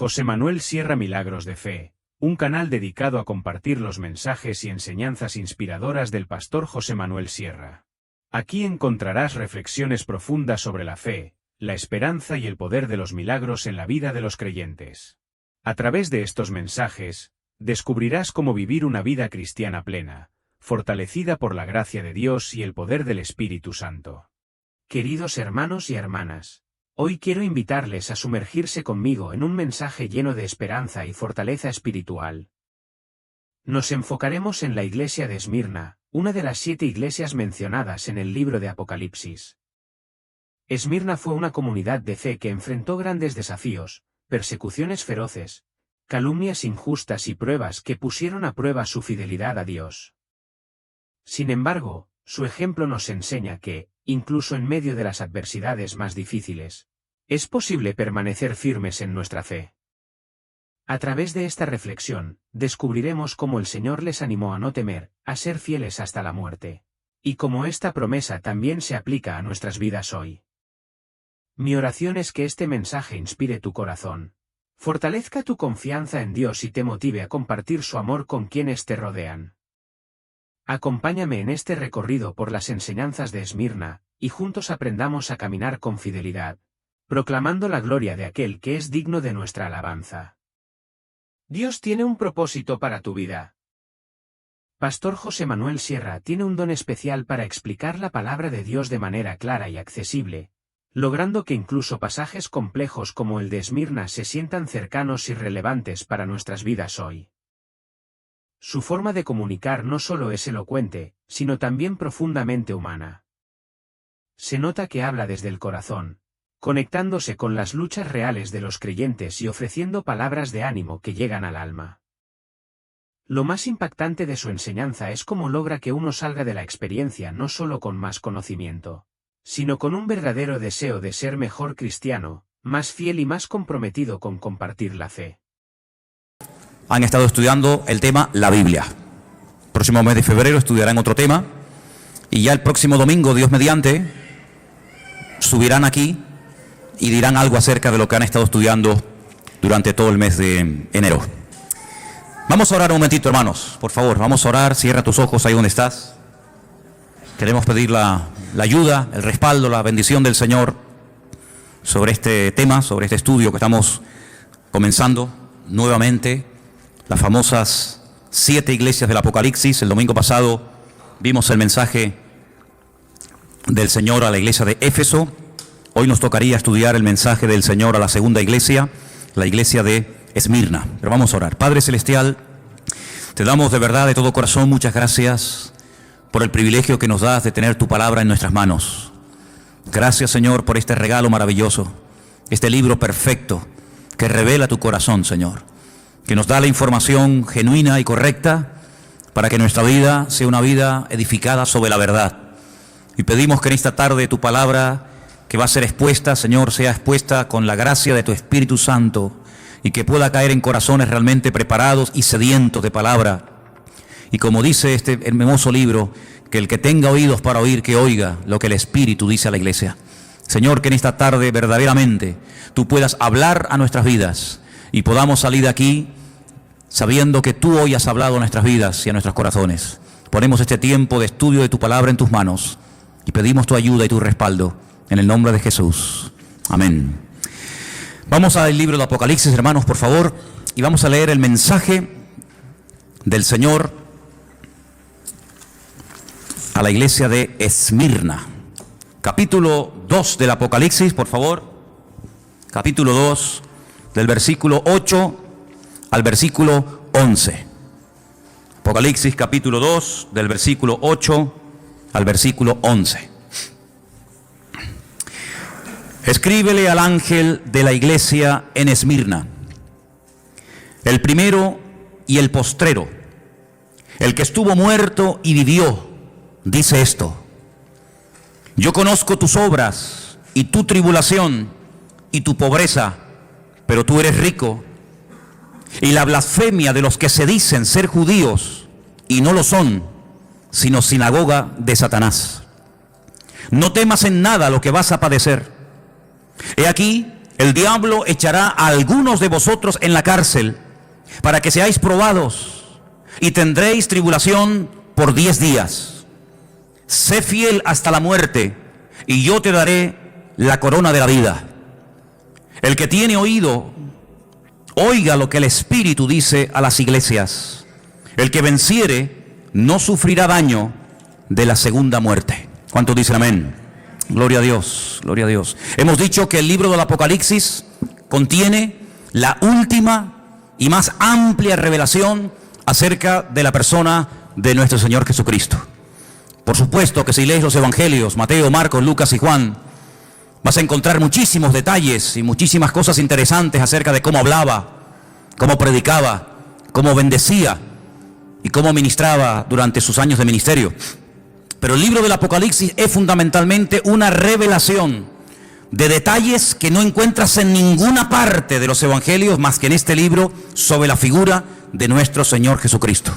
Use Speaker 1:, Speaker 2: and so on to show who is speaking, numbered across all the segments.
Speaker 1: José Manuel Sierra Milagros de Fe, un canal dedicado a compartir los mensajes y enseñanzas inspiradoras del pastor José Manuel Sierra. Aquí encontrarás reflexiones profundas sobre la fe, la esperanza y el poder de los milagros en la vida de los creyentes. A través de estos mensajes, descubrirás cómo vivir una vida cristiana plena, fortalecida por la gracia de Dios y el poder del Espíritu Santo. Queridos hermanos y hermanas, hoy quiero invitarles a sumergirse conmigo en un mensaje lleno de esperanza y fortaleza espiritual. Nos enfocaremos en la iglesia de Esmirna, una de las 7 iglesias mencionadas en el libro de Apocalipsis. Esmirna fue una comunidad de fe que enfrentó grandes desafíos, persecuciones feroces, calumnias injustas y pruebas que pusieron a prueba su fidelidad a Dios. Sin embargo, su ejemplo nos enseña que, incluso en medio de las adversidades más difíciles, es posible permanecer firmes en nuestra fe. A través de esta reflexión, descubriremos cómo el Señor les animó a no temer, a ser fieles hasta la muerte, y cómo esta promesa también se aplica a nuestras vidas hoy. Mi oración es que este mensaje inspire tu corazón, fortalezca tu confianza en Dios y te motive a compartir su amor con quienes te rodean. Acompáñame en este recorrido por las enseñanzas de Esmirna, y juntos aprendamos a caminar con fidelidad, proclamando la gloria de aquel que es digno de nuestra alabanza. Dios tiene un propósito para tu vida. Pastor José Manuel Sierra tiene un don especial para explicar la palabra de Dios de manera clara y accesible, logrando que incluso pasajes complejos como el de Esmirna se sientan cercanos y relevantes para nuestras vidas hoy. Su forma de comunicar no solo es elocuente, sino también profundamente humana. Se nota que habla desde el corazón, conectándose con las luchas reales de los creyentes y ofreciendo palabras de ánimo que llegan al alma. Lo más impactante de su enseñanza es cómo logra que uno salga de la experiencia no solo con más conocimiento, sino con un verdadero deseo de ser mejor cristiano, más fiel y más comprometido con compartir la fe.
Speaker 2: Han estado estudiando el tema la Biblia. Próximo mes de febrero estudiarán otro tema y ya el próximo domingo, Dios mediante, subirán aquí y dirán algo acerca de lo que han estado estudiando durante todo el mes de enero. Vamos a orar un momentito, hermanos, por favor, vamos a orar. Cierra tus ojos ahí donde estás. Queremos pedir la ayuda, el respaldo, la bendición del Señor sobre este tema, sobre este estudio que estamos comenzando nuevamente. Las famosas 7 iglesias del Apocalipsis. El domingo pasado vimos el mensaje del Señor a la iglesia de Éfeso. Hoy nos tocaría estudiar el mensaje del Señor a la segunda iglesia, la iglesia de Esmirna. Pero vamos a orar. Padre Celestial, te damos de verdad, de todo corazón, muchas gracias por el privilegio que nos das de tener tu palabra en nuestras manos. Gracias, Señor, por este regalo maravilloso, este libro perfecto que revela tu corazón, Señor, que nos da la información genuina y correcta para que nuestra vida sea una vida edificada sobre la verdad. Y pedimos que en esta tarde tu palabra que va a ser expuesta, Señor, sea expuesta con la gracia de tu Espíritu Santo y que pueda caer en corazones realmente preparados y sedientos de palabra. Y como dice este hermoso libro, que el que tenga oídos para oír, que oiga lo que el Espíritu dice a la iglesia. Señor, que en esta tarde verdaderamente tú puedas hablar a nuestras vidas y podamos salir de aquí sabiendo que tú hoy has hablado a nuestras vidas y a nuestros corazones. Ponemos este tiempo de estudio de tu palabra en tus manos y pedimos tu ayuda y tu respaldo en el nombre de Jesús. Amén. Vamos al libro del Apocalipsis, hermanos, por favor, y vamos a leer el mensaje del Señor a la iglesia de Esmirna. Capítulo 2 del Apocalipsis, por favor. Capítulo 2, del versículo 8 al versículo 11. Apocalipsis capítulo 2, del versículo 8 al versículo 11. Escríbele al ángel de la iglesia en Esmirna, el primero y el postrero, el que estuvo muerto y vivió, dice esto: yo conozco tus obras y tu tribulación y tu pobreza, pero tú eres rico, y la blasfemia de los que se dicen ser judíos y no lo son, sino sinagoga de Satanás. No temas en nada lo que vas a padecer. He aquí, el diablo echará a algunos de vosotros en la cárcel para que seáis probados y tendréis tribulación por 10 días. Sé fiel hasta la muerte y yo te daré la corona de la vida. El que tiene oído, oiga lo que el Espíritu dice a las iglesias. El que venciere no sufrirá daño de la segunda muerte. ¿Cuántos dicen amén? Gloria a Dios, gloria a Dios. Hemos dicho que el libro del Apocalipsis contiene la última y más amplia revelación acerca de la persona de nuestro Señor Jesucristo. Por supuesto que si lees los evangelios, Mateo, Marcos, Lucas y Juan, vas a encontrar muchísimos detalles y muchísimas cosas interesantes acerca de cómo hablaba, cómo predicaba, cómo bendecía y cómo ministraba durante sus años de ministerio. Pero el libro del Apocalipsis es fundamentalmente una revelación de detalles que no encuentras en ninguna parte de los evangelios más que en este libro sobre la figura de nuestro Señor Jesucristo.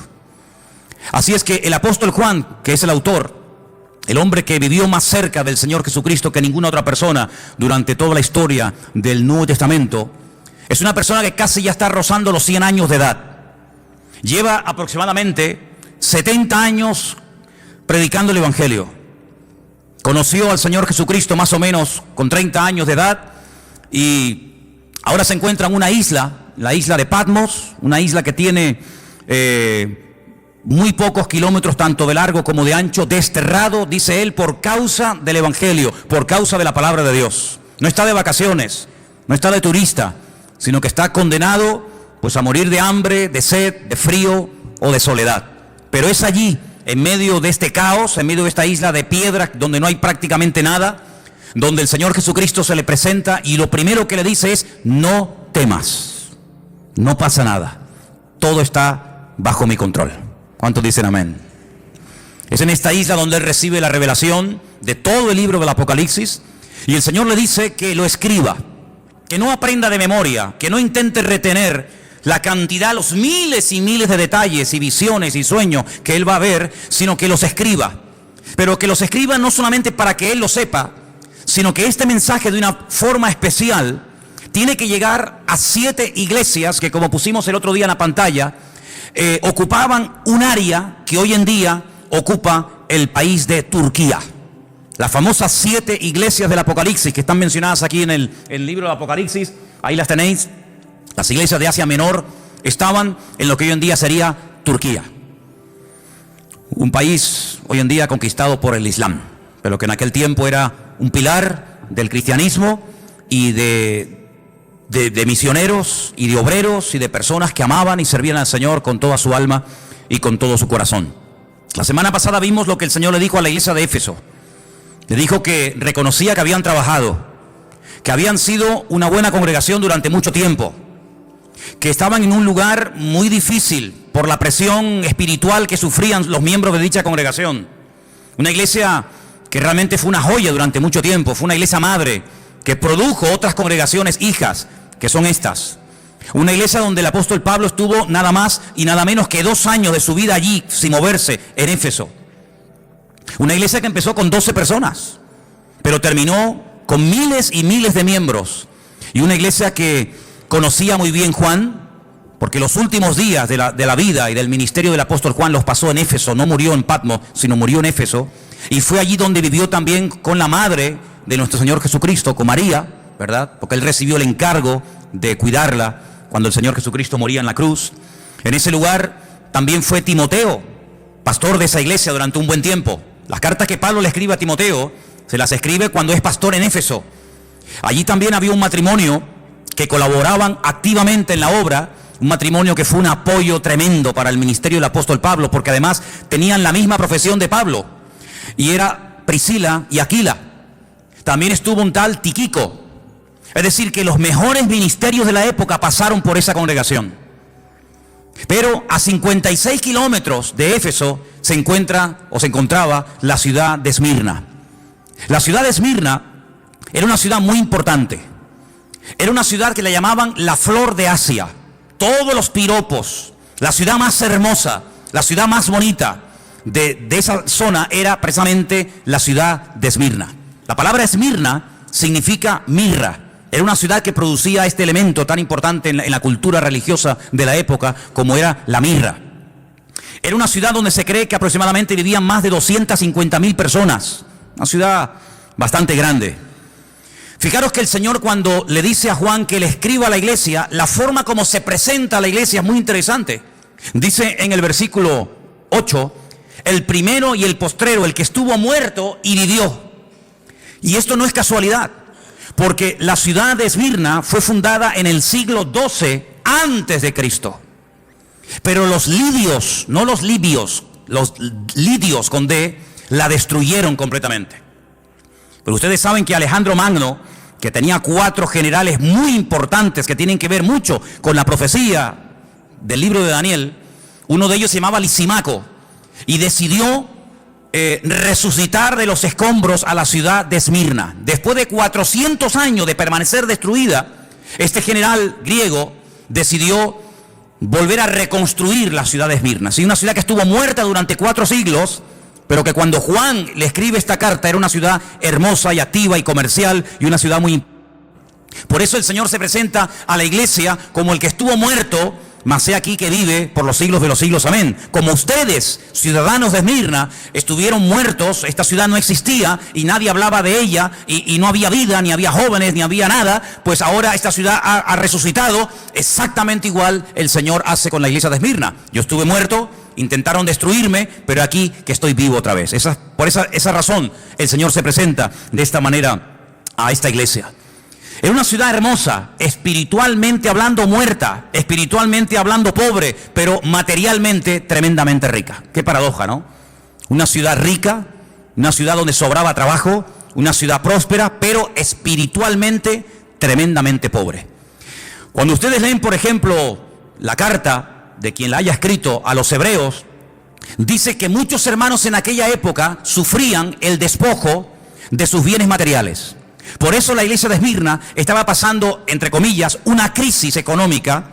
Speaker 2: Así es que el apóstol Juan, que es el autor, el hombre que vivió más cerca del Señor Jesucristo que ninguna otra persona durante toda la historia del Nuevo Testamento, es una persona que casi ya está rozando los 100 años de edad. Lleva aproximadamente 70 años predicando el Evangelio. Conoció al Señor Jesucristo más o menos con 30 años de edad y ahora se encuentra en una isla, la isla de Patmos, una isla que tiene muy pocos kilómetros tanto de largo como de ancho, desterrado, dice él, por causa del Evangelio, por causa de la palabra de Dios. No está de vacaciones, no está de turista, sino que está condenado pues a morir de hambre, de sed, de frío o de soledad. Pero es allí, en medio de este caos, en medio de esta isla de piedra donde no hay prácticamente nada, donde el Señor Jesucristo se le presenta y lo primero que le dice es: no temas, no pasa nada, todo está bajo mi control. ¿Cuántos dicen amén? Es en esta isla donde él recibe la revelación de todo el libro del Apocalipsis y el Señor le dice que lo escriba, que no aprenda de memoria, que no intente retener la cantidad, los miles y miles de detalles y visiones y sueños que él va a ver, sino que los escriba. Pero que los escriba no solamente para que él lo sepa, sino que este mensaje de una forma especial tiene que llegar a 7 iglesias que, como pusimos el otro día en la pantalla, ocupaban un área que hoy en día ocupa el país de Turquía. Las famosas 7 iglesias del Apocalipsis que están mencionadas aquí en el libro del Apocalipsis, ahí las tenéis. Las iglesias de Asia Menor estaban en lo que hoy en día sería Turquía. Un país hoy en día conquistado por el Islam, pero que en aquel tiempo era un pilar del cristianismo y de misioneros y de obreros y de personas que amaban y servían al Señor con toda su alma y con todo su corazón. La semana pasada vimos lo que el Señor le dijo a la iglesia de Éfeso. Le dijo que reconocía que habían trabajado, que habían sido una buena congregación durante mucho tiempo, que estaban en un lugar muy difícil por la presión espiritual que sufrían los miembros de dicha congregación. Una iglesia que realmente fue una joya durante mucho tiempo, fue una iglesia madre que produjo otras congregaciones hijas, que son estas. Una iglesia donde el apóstol Pablo estuvo nada más y nada menos que 2 años de su vida allí, sin moverse, en Éfeso. Una iglesia que empezó con 12 personas, pero terminó con miles y miles de miembros. Y una iglesia que conocía muy bien Juan, porque los últimos días de la vida y del ministerio del apóstol Juan los pasó en Éfeso. No murió en Patmos, sino murió en Éfeso. Y fue allí donde vivió también con la madre de nuestro Señor Jesucristo, con María, ¿verdad? Porque él recibió el encargo de cuidarla cuando el Señor Jesucristo moría en la cruz. En ese lugar también fue Timoteo, pastor de esa iglesia durante un buen tiempo. Las cartas que Pablo le escribe a Timoteo, se las escribe cuando es pastor en Éfeso. Allí también había un matrimonio que colaboraban activamente en la obra, un matrimonio que fue un apoyo tremendo para el ministerio del apóstol Pablo, porque además tenían la misma profesión de Pablo, y era Priscila y Aquila. También estuvo un tal Tíquico. Es decir, que los mejores ministerios de la época pasaron por esa congregación. Pero a 56 kilómetros de Éfeso se encontraba la ciudad de Esmirna. La ciudad de Esmirna era una ciudad muy importante. Era una ciudad que la llamaban la flor de Asia. Todos los piropos, la ciudad más hermosa, la ciudad más bonita de esa zona era precisamente la ciudad de Esmirna. La palabra Esmirna significa mirra. era una ciudad que producía este elemento tan importante en la cultura religiosa de la época como era la mirra. Era una ciudad donde se cree que aproximadamente vivían más de 250.000 personas, una ciudad bastante grande. Fijaros que el Señor, cuando le dice a Juan que le escriba a la iglesia, la forma como se presenta a la iglesia es muy interesante. Dice en el versículo 8, el primero y el postrero, el que estuvo muerto y vivió. Y esto no es casualidad, porque la ciudad de Esmirna fue fundada en el siglo XII antes de Cristo. Pero los lidios, no los libios, los lidios con D, la destruyeron completamente. Pero ustedes saben que Alejandro Magno, que tenía 4 generales muy importantes que tienen que ver mucho con la profecía del libro de Daniel, uno de ellos se llamaba Lisímaco y decidió resucitar de los escombros a la ciudad de Esmirna. Después de 400 años de permanecer destruida, este general griego decidió volver a reconstruir la ciudad de Esmirna. Sí, una ciudad que estuvo muerta durante 4 siglos, pero que cuando Juan le escribe esta carta era una ciudad hermosa y activa y comercial y una ciudad muy... Por eso el Señor se presenta a la iglesia como el que estuvo muerto, mas he aquí que vive por los siglos de los siglos. Amén. Como ustedes, ciudadanos de Esmirna, estuvieron muertos, esta ciudad no existía y nadie hablaba de ella y no había vida, ni había jóvenes, ni había nada, pues ahora esta ciudad ha resucitado. Exactamente igual el Señor hace con la iglesia de Esmirna. Yo estuve muerto, intentaron destruirme, pero aquí que estoy vivo otra vez. Por esa razón el Señor se presenta de esta manera a esta iglesia. Era una ciudad hermosa, espiritualmente hablando muerta, espiritualmente hablando pobre, pero materialmente tremendamente rica. Qué paradoja, ¿no? Una ciudad rica, una ciudad donde sobraba trabajo, una ciudad próspera, pero espiritualmente tremendamente pobre. Cuando ustedes leen, por ejemplo, la carta de quien la haya escrito a los hebreos, dice que muchos hermanos en aquella época sufrían el despojo de sus bienes materiales. Por eso la iglesia de Esmirna estaba pasando, entre comillas, una crisis económica.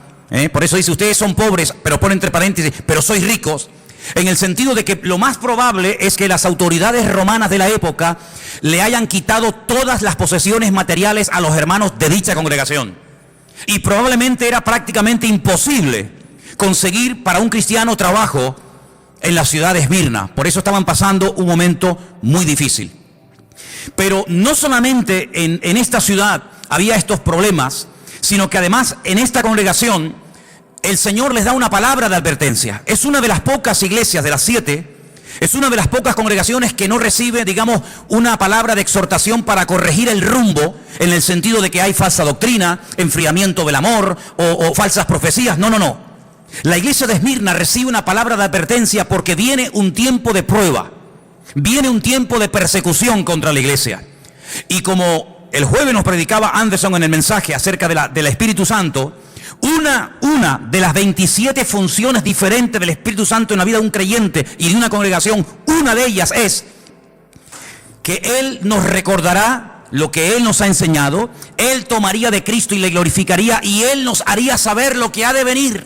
Speaker 2: Por eso dice, ustedes son pobres, pero pone entre paréntesis, pero sois ricos. En el sentido de que lo más probable es que las autoridades romanas de la época le hayan quitado todas las posesiones materiales a los hermanos de dicha congregación. Y probablemente era prácticamente imposible conseguir para un cristiano trabajo en la ciudad de Esmirna. Por eso estaban pasando un momento muy difícil. Pero no solamente en esta ciudad había estos problemas, sino que además en esta congregación el Señor les da una palabra de advertencia. Es una de las pocas iglesias de las 7, es una de las pocas congregaciones que no recibe, digamos, una palabra de exhortación para corregir el rumbo, en el sentido de que hay falsa doctrina, enfriamiento del amor o falsas profecías. No. La iglesia de Esmirna recibe una palabra de advertencia porque viene un tiempo de prueba. Viene un tiempo de persecución contra la iglesia. Y como el jueves nos predicaba Anderson en el mensaje acerca del Espíritu Santo, una de las 27 funciones diferentes del Espíritu Santo en la vida de un creyente y de una congregación, una de ellas es que Él nos recordará lo que Él nos ha enseñado, Él tomaría de Cristo y le glorificaría y Él nos haría saber lo que ha de venir.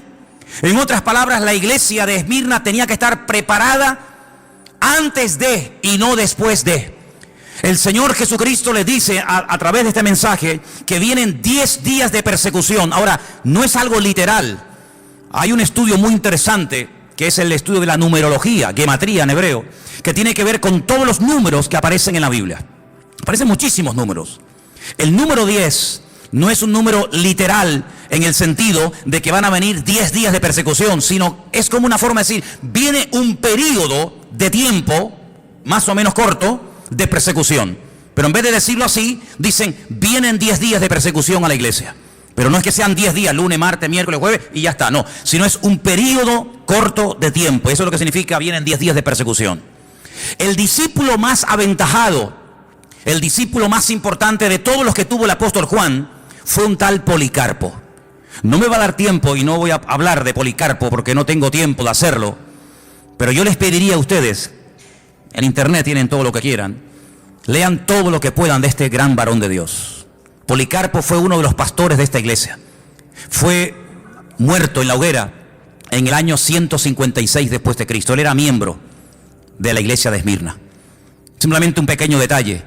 Speaker 2: En otras palabras, la iglesia de Esmirna tenía que estar preparada antes de y no después de. El Señor Jesucristo les dice a través de este mensaje que vienen 10 días de persecución. Ahora, no es algo literal. Hay un estudio muy interesante que es el estudio de la numerología, gematría en hebreo, que tiene que ver con todos los números que aparecen en la Biblia. Aparecen muchísimos números. El número 10 no es un número literal en el sentido de que van a venir 10 días de persecución, sino es como una forma de decir, viene un periodo de tiempo, más o menos corto, de persecución. Pero en vez de decirlo así, dicen, vienen 10 días de persecución a la iglesia. Pero no es que sean 10 días, lunes, martes, miércoles, jueves, y ya está, no. Sino es un periodo corto de tiempo. Eso es lo que significa, vienen 10 días de persecución. El discípulo más aventajado, el discípulo más importante de todos los que tuvo el apóstol Juan, fue un tal Policarpo. No me va a dar tiempo y no voy a hablar de Policarpo porque no tengo tiempo de hacerlo. Pero yo les pediría a ustedes, en internet tienen todo lo que quieran, lean todo lo que puedan de este gran varón de Dios. Policarpo fue uno de los pastores de esta iglesia. Fue muerto en la hoguera en el año 156 después de Cristo. Él era miembro de la iglesia de Esmirna. Simplemente un pequeño detalle.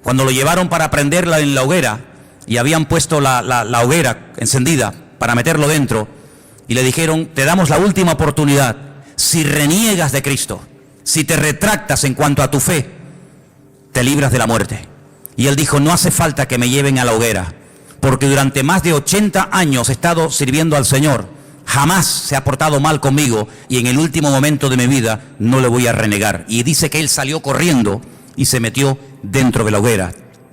Speaker 2: Cuando lo llevaron para prenderla en la hoguera, y habían puesto la hoguera encendida para meterlo dentro, y le dijeron: te damos la última oportunidad. Si reniegas de Cristo, si te retractas en cuanto a tu fe, te libras de la muerte. Y él dijo: no hace falta que me lleven a la hoguera, porque durante más de 80 años he estado sirviendo al Señor. Jamás se ha portado mal conmigo, y en el último momento de mi vida no le voy a renegar. Y dice que él salió corriendo y se metió dentro de la hoguera,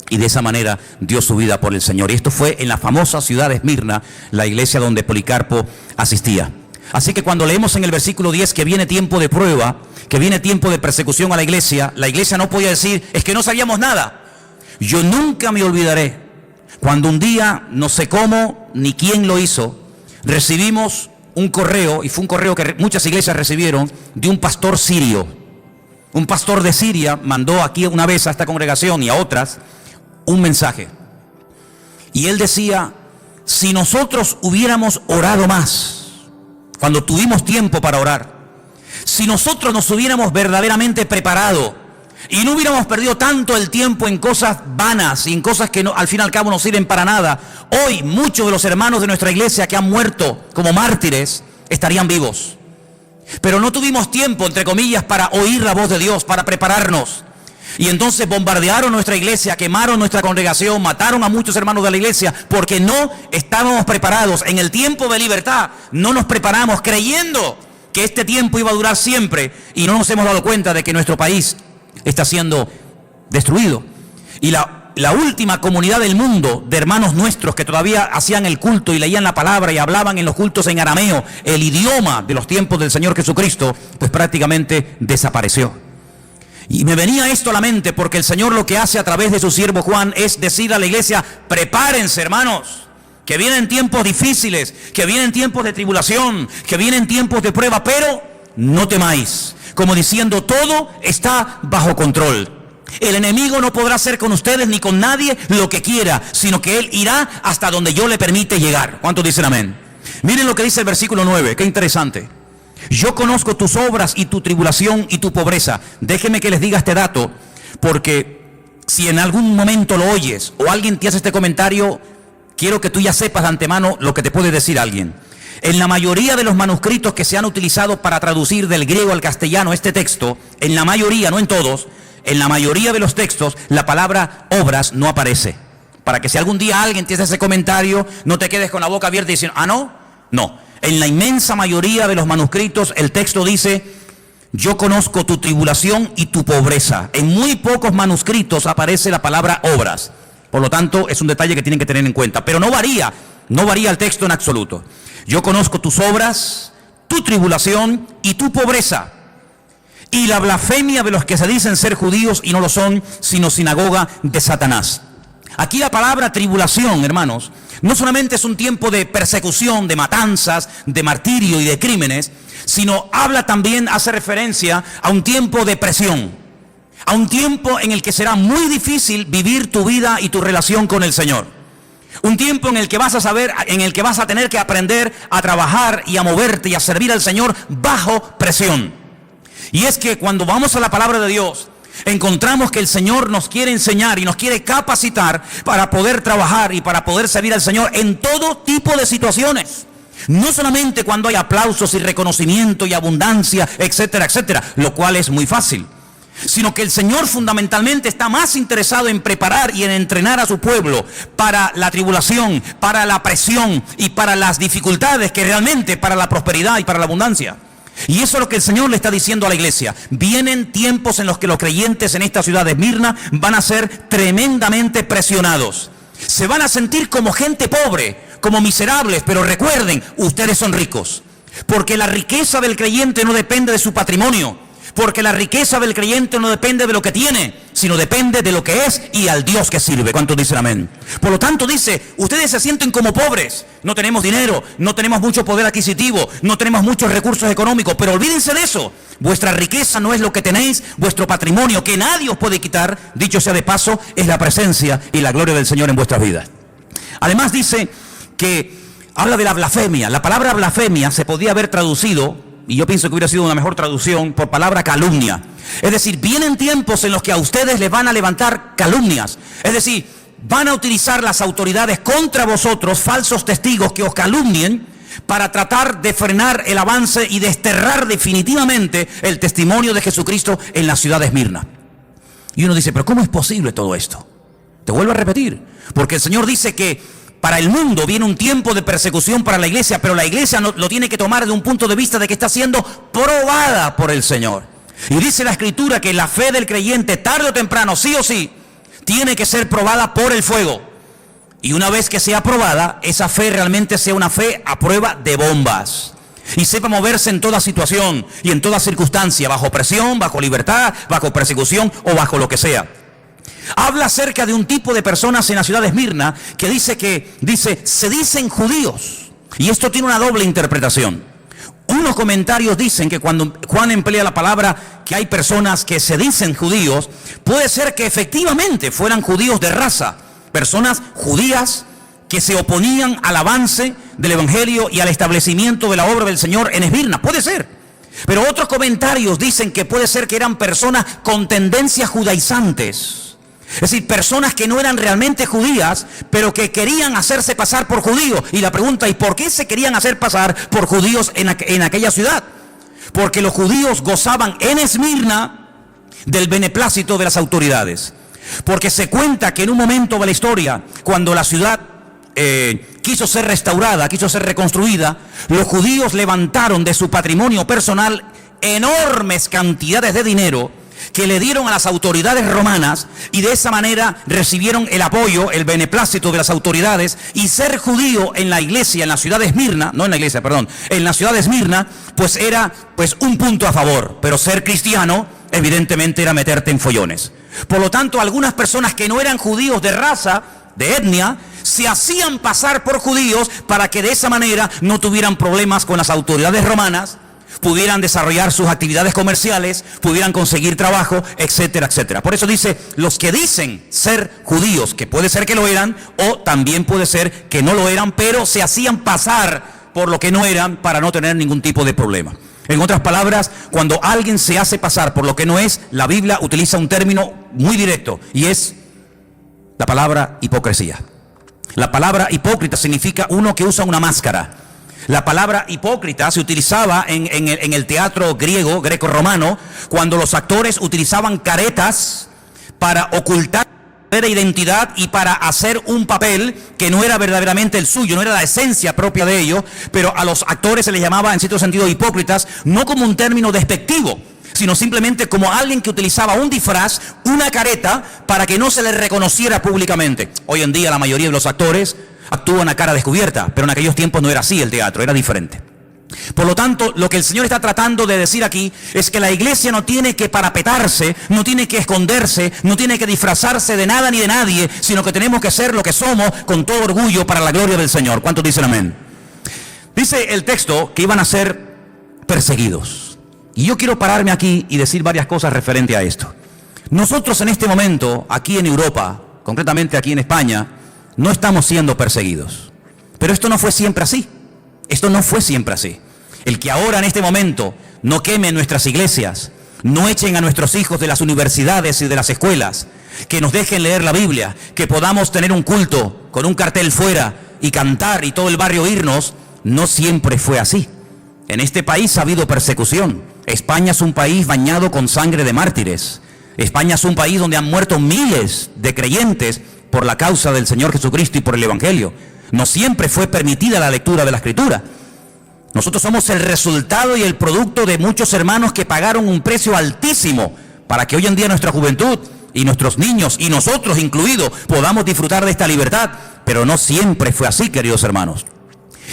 Speaker 2: y de esa manera dio su vida por el Señor. Y esto fue en la famosa ciudad de Esmirna, la iglesia donde Policarpo asistía. Así que cuando leemos en el versículo 10 que viene tiempo de prueba, que viene tiempo de persecución a la iglesia no podía decir: es que no sabíamos nada. Yo nunca me olvidaré cuando un día, no sé cómo ni quién lo hizo, recibimos un correo, y fue un correo que muchas iglesias recibieron, de un pastor sirio. Un pastor de Siria mandó aquí una vez a esta congregación y a otras un mensaje. Y él decía: si nosotros hubiéramos orado más, cuando tuvimos tiempo para orar, si nosotros nos hubiéramos verdaderamente preparado y no hubiéramos perdido tanto el tiempo en cosas vanas y en cosas que no, al fin y al cabo no sirven para nada, hoy muchos de los hermanos de nuestra iglesia que han muerto como mártires estarían vivos. Pero no tuvimos tiempo, entre comillas, para oír la voz de Dios, para prepararnos. Y entonces bombardearon nuestra iglesia, quemaron nuestra congregación, mataron a muchos hermanos de la iglesia, porque no estábamos preparados. En el tiempo de libertad no nos preparamos, creyendo que este tiempo iba a durar siempre, y no nos hemos dado cuenta de que nuestro país está siendo destruido. Y la última comunidad del mundo de hermanos nuestros que todavía hacían el culto y leían la palabra y hablaban en los cultos en arameo, el idioma de los tiempos del Señor Jesucristo, pues prácticamente desapareció. Y me venía esto a la mente porque el Señor lo que hace a través de su siervo Juan es decir a la iglesia: prepárense, hermanos, que vienen tiempos difíciles, que vienen tiempos de tribulación, que vienen tiempos de prueba, pero no temáis. Como diciendo, todo está bajo control. El enemigo no podrá hacer con ustedes ni con nadie lo que quiera, sino que él irá hasta donde yo le permite llegar. ¿Cuántos dicen amén? Miren lo que dice el versículo 9, qué interesante. Yo conozco tus obras y tu tribulación y tu pobreza. Déjenme que les diga este dato, porque si en algún momento lo oyes o alguien te hace este comentario, quiero que tú ya sepas de antemano lo que te puede decir alguien. En la mayoría de los manuscritos que se han utilizado para traducir del griego al castellano este texto, en la mayoría, no en todos, en la mayoría de los textos, la palabra obras no aparece. Para que si algún día alguien te hace ese comentario, no te quedes con la boca abierta diciendo: ah, no, no. En la inmensa mayoría de los manuscritos el texto dice: yo conozco tu tribulación y tu pobreza. En muy pocos manuscritos aparece la palabra obras. Por lo tanto, es un detalle que tienen que tener en cuenta. Pero no varía el texto en absoluto. Yo conozco tus obras, tu tribulación y tu pobreza, y la blasfemia de los que se dicen ser judíos y no lo son, sino sinagoga de Satanás. Aquí la palabra tribulación, hermanos, no solamente es un tiempo de persecución, de matanzas, de martirio y de crímenes, sino habla también, hace referencia a un tiempo de presión, a un tiempo en el que será muy difícil vivir tu vida y tu relación con el Señor. Un tiempo en el que vas a tener que aprender a trabajar y a moverte y a servir al Señor bajo presión. Y es que cuando vamos a la palabra de Dios, encontramos que el Señor nos quiere enseñar y nos quiere capacitar para poder trabajar y para poder servir al Señor en todo tipo de situaciones. No solamente cuando hay aplausos y reconocimiento y abundancia, etcétera, etcétera, lo cual es muy fácil, sino que el Señor fundamentalmente está más interesado en preparar y en entrenar a su pueblo para la tribulación, para la presión y para las dificultades, que realmente para la prosperidad y para la abundancia. Y eso es lo que el Señor le está diciendo a la iglesia. Vienen tiempos en los que los creyentes en esta ciudad de Esmirna van a ser tremendamente presionados. Se van a sentir como gente pobre, como miserables, pero recuerden, ustedes son ricos. Porque la riqueza del creyente no depende de su patrimonio. Porque la riqueza del creyente no depende de lo que tiene, sino depende de lo que es y al Dios que sirve. ¿Cuántos dicen amén? Por lo tanto dice, ustedes se sienten como pobres. No tenemos dinero, no tenemos mucho poder adquisitivo, no tenemos muchos recursos económicos, pero olvídense de eso. Vuestra riqueza no es lo que tenéis, vuestro patrimonio, que nadie os puede quitar, dicho sea de paso, es la presencia y la gloria del Señor en vuestras vidas. Además dice que habla de la blasfemia. La palabra blasfemia se podía haber traducido, y yo pienso que hubiera sido una mejor traducción, por palabra calumnia. Es decir, vienen tiempos en los que a ustedes les van a levantar calumnias. Es decir, van a utilizar las autoridades contra vosotros, falsos testigos que os calumnien, para tratar de frenar el avance y desterrar definitivamente el testimonio de Jesucristo en la ciudad de Esmirna. Y uno dice, pero ¿cómo es posible todo esto? Te vuelvo a repetir, porque el Señor dice que para el mundo viene un tiempo de persecución para la iglesia, pero la iglesia lo tiene que tomar de un punto de vista de que está siendo probada por el Señor. Y dice la Escritura que la fe del creyente, tarde o temprano, sí o sí, tiene que ser probada por el fuego. Y una vez que sea probada, esa fe realmente sea una fe a prueba de bombas. Y sepa moverse en toda situación y en toda circunstancia, bajo presión, bajo libertad, bajo persecución o bajo lo que sea. Habla acerca de un tipo de personas en la ciudad de Esmirna que dice, se dicen judíos. Y esto tiene una doble interpretación. Unos comentarios dicen que cuando Juan emplea la palabra que hay personas que se dicen judíos, puede ser que efectivamente fueran judíos de raza, personas judías que se oponían al avance del evangelio y al establecimiento de la obra del Señor en Esmirna. Puede ser. Pero otros comentarios dicen que puede ser que eran personas con tendencias judaizantes. Es decir, personas que no eran realmente judías, pero que querían hacerse pasar por judíos. Y la pregunta, ¿y por qué se querían hacer pasar por judíos en aquella ciudad? Porque los judíos gozaban en Esmirna del beneplácito de las autoridades. Porque se cuenta que en un momento de la historia, cuando la ciudad quiso ser restaurada, quiso ser reconstruida, los judíos levantaron de su patrimonio personal enormes cantidades de dinero que le dieron a las autoridades romanas, y de esa manera recibieron el apoyo, el beneplácito de las autoridades. Y ser judío en la iglesia, en la ciudad de Esmirna, en la ciudad de Esmirna, pues era un punto a favor, pero ser cristiano evidentemente era meterte en follones. Por lo tanto, algunas personas que no eran judíos de raza, de etnia, se hacían pasar por judíos para que de esa manera no tuvieran problemas con las autoridades romanas, pudieran desarrollar sus actividades comerciales, pudieran conseguir trabajo, etcétera, etcétera. Por eso dice, los que dicen ser judíos, que puede ser que lo eran, o también puede ser que no lo eran, pero se hacían pasar por lo que no eran para no tener ningún tipo de problema. En otras palabras, cuando alguien se hace pasar por lo que no es, la Biblia utiliza un término muy directo, y es la palabra hipocresía. La palabra hipócrita significa uno que usa una máscara. La palabra hipócrita se utilizaba en el teatro griego, greco-romano, cuando los actores utilizaban caretas para ocultar la identidad y para hacer un papel que no era verdaderamente el suyo, no era la esencia propia de ello, pero a los actores se les llamaba en cierto sentido hipócritas, no como un término despectivo, sino simplemente como alguien que utilizaba un disfraz, una careta, para que no se les reconociera públicamente. Hoy en día la mayoría de los actores actúan a cara descubierta, pero en aquellos tiempos no era así el teatro, era diferente. Por lo tanto, lo que el Señor está tratando de decir aquí es que la iglesia no tiene que parapetarse, no tiene que esconderse, no tiene que disfrazarse de nada ni de nadie, sino que tenemos que ser lo que somos con todo orgullo para la gloria del Señor. ¿Cuántos dicen amén? Dice el texto que iban a ser perseguidos. Y yo quiero pararme aquí y decir varias cosas referente a esto. Nosotros en este momento, aquí en Europa, concretamente aquí en España, no estamos siendo perseguidos. Pero esto no fue siempre así. Esto no fue siempre así. El que ahora en este momento no queme nuestras iglesias, no echen a nuestros hijos de las universidades y de las escuelas, que nos dejen leer la Biblia, que podamos tener un culto con un cartel fuera y cantar y todo el barrio irnos, no siempre fue así. En este país ha habido persecución. España es un país bañado con sangre de mártires. España es un país donde han muerto miles de creyentes por la causa del Señor Jesucristo y por el Evangelio. No siempre fue permitida la lectura de la Escritura. Nosotros somos el resultado y el producto de muchos hermanos que pagaron un precio altísimo para que hoy en día nuestra juventud y nuestros niños, y nosotros incluidos, podamos disfrutar de esta libertad. Pero no siempre fue así, queridos hermanos.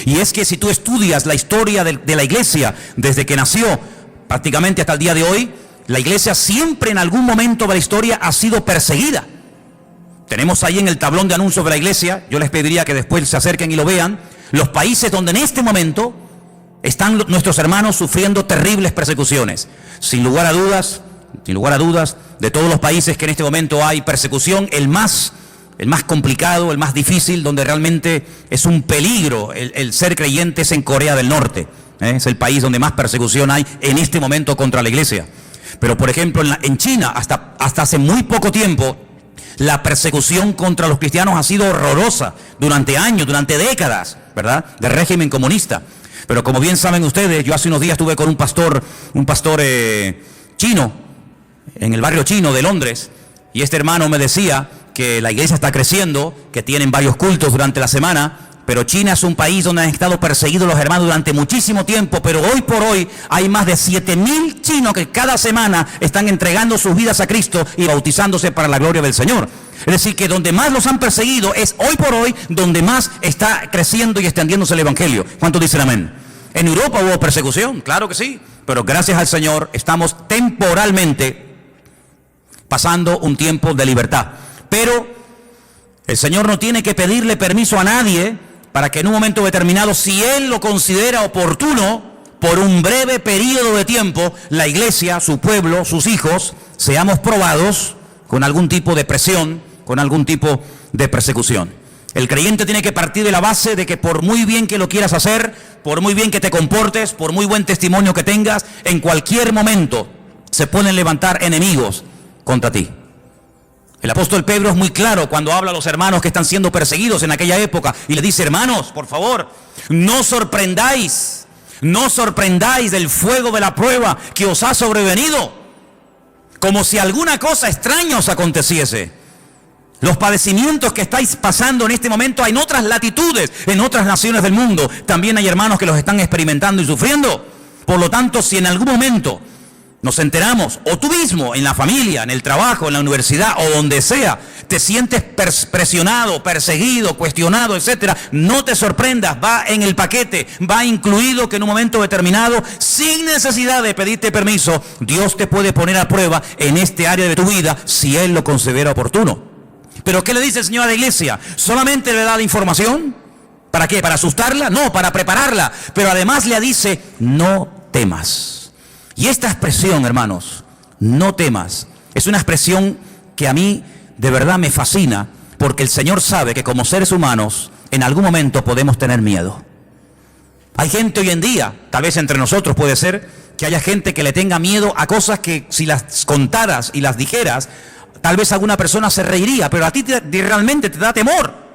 Speaker 2: Y es que si tú estudias la historia de la iglesia desde que nació prácticamente hasta el día de hoy, la iglesia siempre en algún momento de la historia ha sido perseguida. Tenemos ahí en el tablón de anuncios de la iglesia, yo les pediría que después se acerquen y lo vean, los países donde en este momento están nuestros hermanos sufriendo terribles persecuciones. Sin lugar a dudas, de todos los países que en este momento hay persecución, el más complicado, el más difícil, donde realmente es un peligro el ser creyente, es en Corea del Norte. Es el país donde más persecución hay en este momento contra la iglesia. Pero por ejemplo en China, hasta hace muy poco tiempo, La persecución contra los cristianos ha sido horrorosa durante años, durante décadas, ¿verdad?, del régimen comunista. Pero como bien saben ustedes, yo hace unos días estuve con un pastor chino, en el barrio chino de Londres, y este hermano me decía que la iglesia está creciendo, que tienen varios cultos durante la semana, pero China es un país donde han estado perseguidos los hermanos durante muchísimo tiempo, pero hoy por hoy hay más de 7,000 chinos que cada semana están entregando sus vidas a Cristo y bautizándose para la gloria del Señor. Es decir, que donde más los han perseguido es hoy por hoy donde más está creciendo y extendiéndose el Evangelio. ¿Cuántos dicen amén? En Europa hubo persecución, claro que sí, pero gracias al Señor estamos temporalmente pasando un tiempo de libertad. Pero el Señor no tiene que pedirle permiso a nadie para que en un momento determinado, si Él lo considera oportuno, por un breve periodo de tiempo, la iglesia, su pueblo, sus hijos, seamos probados con algún tipo de presión, con algún tipo de persecución. El creyente tiene que partir de la base de que por muy bien que lo quieras hacer, por muy bien que te comportes, por muy buen testimonio que tengas, en cualquier momento se pueden levantar enemigos contra ti. El apóstol Pedro es muy claro cuando habla a los hermanos que están siendo perseguidos en aquella época y le dice: hermanos, por favor, no sorprendáis del fuego de la prueba que os ha sobrevenido, como si alguna cosa extraña os aconteciese. Los padecimientos que estáis pasando en este momento en otras latitudes, en otras naciones del mundo, también hay hermanos que los están experimentando y sufriendo. Por lo tanto, si en algún momento nos enteramos, o tú mismo, en la familia, en el trabajo, en la universidad, o donde sea, te sientes presionado, perseguido, cuestionado, etcétera, no te sorprendas, va en el paquete, va incluido que en un momento determinado, sin necesidad de pedirte permiso, Dios te puede poner a prueba en este área de tu vida, si Él lo considera oportuno. ¿Pero qué le dice el Señor a la iglesia? ¿Solamente le da la información? ¿Para qué? ¿Para asustarla? No, para prepararla. Pero además le dice: no temas. Y esta expresión, hermanos, no temas, es una expresión que a mí de verdad me fascina, porque el Señor sabe que como seres humanos en algún momento podemos tener miedo. Hay gente hoy en día, tal vez entre nosotros puede ser, que haya gente que le tenga miedo a cosas que si las contaras y las dijeras, tal vez alguna persona se reiría, pero a ti realmente te da temor.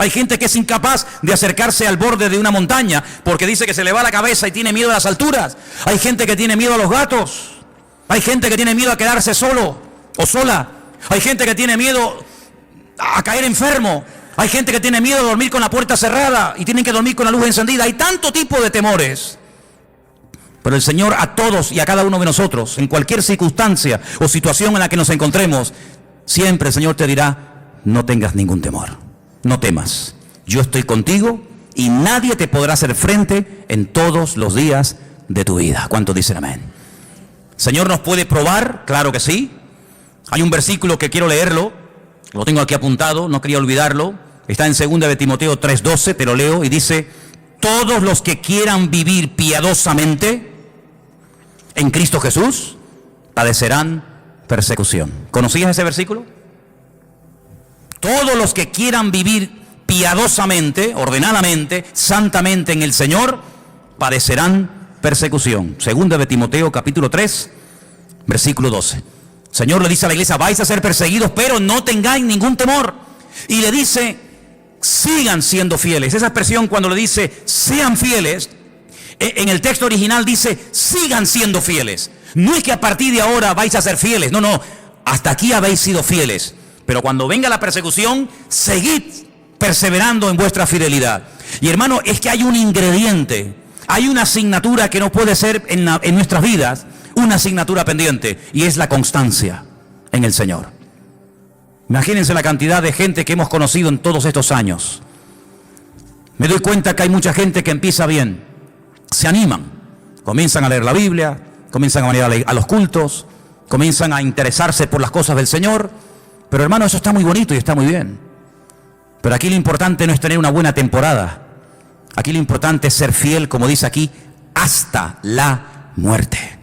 Speaker 2: Hay gente que es incapaz de acercarse al borde de una montaña porque dice que se le va la cabeza y tiene miedo a las alturas. Hay gente que tiene miedo a los gatos. Hay gente que tiene miedo a quedarse solo o sola. Hay gente que tiene miedo a caer enfermo. Hay gente que tiene miedo a dormir con la puerta cerrada y tienen que dormir con la luz encendida. Hay tanto tipo de temores. Pero el Señor a todos y a cada uno de nosotros, en cualquier circunstancia o situación en la que nos encontremos, siempre el Señor te dirá: no tengas ningún temor. No temas, yo estoy contigo y nadie te podrá hacer frente en todos los días de tu vida. ¿Cuántos dicen amén? ¿El Señor nos puede probar? Claro que sí. Hay un versículo que quiero leerlo, lo tengo aquí apuntado, no quería olvidarlo. Está en 2 de Timoteo 3:12, te lo leo y dice: todos los que quieran vivir piadosamente en Cristo Jesús padecerán persecución. ¿Conocías ese versículo? Todos los que quieran vivir piadosamente, ordenadamente, santamente en el Señor, padecerán persecución. 2 de Timoteo capítulo 3, versículo 12. El Señor le dice a la iglesia: vais a ser perseguidos, pero no tengáis ningún temor. Y le dice: sigan siendo fieles. Esa expresión cuando le dice sean fieles, en el texto original dice sigan siendo fieles. No es que a partir de ahora vais a ser fieles, no, hasta aquí habéis sido fieles. Pero cuando venga la persecución, seguid perseverando en vuestra fidelidad. Y hermano, es que hay un ingrediente, hay una asignatura que no puede ser en nuestras vidas, una asignatura pendiente, y es la constancia en el Señor. Imagínense la cantidad de gente que hemos conocido en todos estos años. Me doy cuenta que hay mucha gente que empieza bien, se animan, comienzan a leer la Biblia, comienzan a venir a los cultos, comienzan a interesarse por las cosas del Señor. Pero hermano, eso está muy bonito y está muy bien. Pero aquí lo importante no es tener una buena temporada. Aquí lo importante es ser fiel, como dice aquí, hasta la muerte.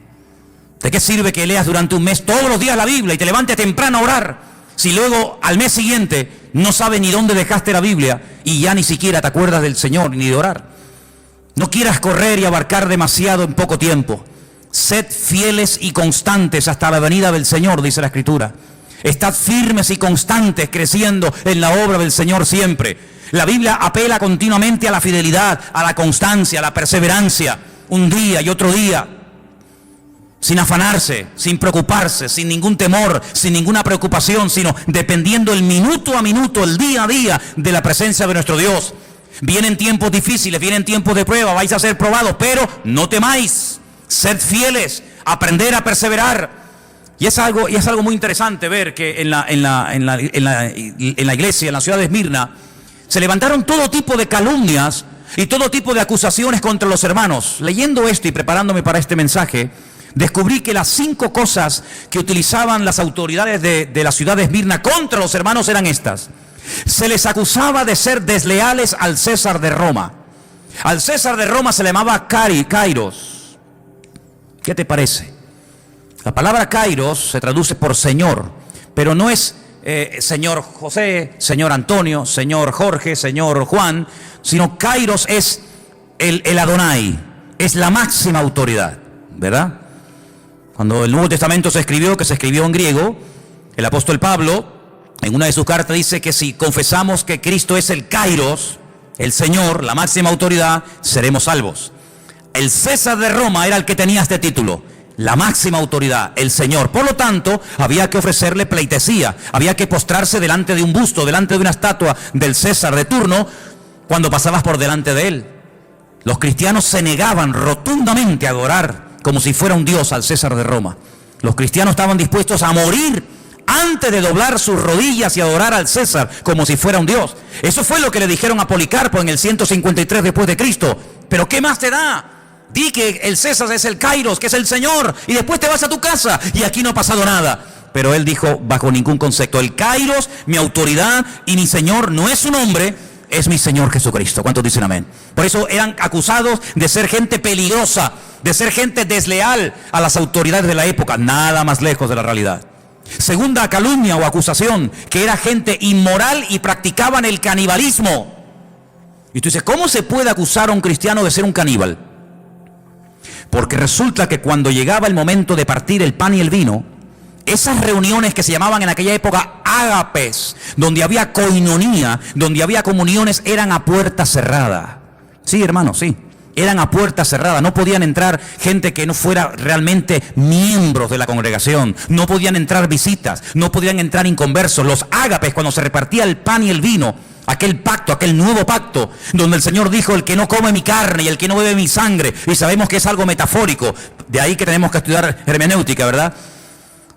Speaker 2: ¿De qué sirve que leas durante un mes todos los días la Biblia y te levantes temprano a orar, si luego al mes siguiente no sabes ni dónde dejaste la Biblia y ya ni siquiera te acuerdas del Señor ni de orar? No quieras correr y abarcar demasiado en poco tiempo. Sed fieles y constantes hasta la venida del Señor, dice la Escritura. Estad firmes y constantes, creciendo en la obra del Señor siempre. La Biblia apela continuamente a la fidelidad, a la constancia, a la perseverancia, un día y otro día, sin afanarse, sin preocuparse, sin ningún temor, sin ninguna preocupación, sino dependiendo el minuto a minuto, el día a día de la presencia de nuestro Dios. Vienen tiempos difíciles, vienen tiempos de prueba, vais a ser probados, pero no temáis, sed fieles, aprender a perseverar. Y es algo muy interesante ver que en la iglesia, en la ciudad de Esmirna, se levantaron todo tipo de calumnias y todo tipo de acusaciones contra los hermanos. Leyendo esto y preparándome para este mensaje, descubrí que las 5 cosas que utilizaban las autoridades de la ciudad de Esmirna contra los hermanos eran estas. Se les acusaba de ser desleales al César de Roma. Al César de Roma se le llamaba Kairos. ¿Qué te parece? La palabra Kairos se traduce por Señor, pero no es Señor José, Señor Antonio, Señor Jorge, Señor Juan, sino Kairos es el Adonai, es la máxima autoridad, ¿verdad? Cuando el Nuevo Testamento se escribió, que se escribió en griego, el apóstol Pablo, en una de sus cartas dice que si confesamos que Cristo es el Kairos, el Señor, la máxima autoridad, seremos salvos. El César de Roma era el que tenía este título, la máxima autoridad, el Señor. Por lo tanto, había que ofrecerle pleitesía, había que postrarse delante de un busto, delante de una estatua del César de turno, cuando pasabas por delante de él. Los cristianos se negaban rotundamente a adorar como si fuera un dios al César de Roma. Los cristianos estaban dispuestos a morir antes de doblar sus rodillas y adorar al César como si fuera un dios. Eso fue lo que le dijeron a Policarpo en el 153 después de Cristo. Pero ¿qué más te da? Di que el César es el Kairos, que es el Señor, y después te vas a tu casa y aquí no ha pasado nada. Pero él dijo, bajo ningún concepto, el Kairos, mi autoridad y mi Señor no es un hombre, es mi Señor Jesucristo. ¿Cuántos dicen amén? Por eso eran acusados de ser gente peligrosa, de ser gente desleal a las autoridades de la época. Nada más lejos de la realidad. Segunda calumnia o acusación, que era gente inmoral y practicaban el canibalismo. Y tú dices, ¿cómo se puede acusar a un cristiano de ser un caníbal? Porque resulta que cuando llegaba el momento de partir el pan y el vino, esas reuniones que se llamaban en aquella época ágapes, donde había coinonía, donde había comuniones, eran a puerta cerrada. Sí, hermanos, sí. Eran a puerta cerrada, no podían entrar gente que no fuera realmente miembros de la congregación, no podían entrar visitas, no podían entrar inconversos. Los ágapes, cuando se repartía el pan y el vino, aquel pacto, aquel nuevo pacto, donde el Señor dijo, el que no come mi carne y el que no bebe mi sangre, y sabemos que es algo metafórico, de ahí que tenemos que estudiar hermenéutica, ¿verdad?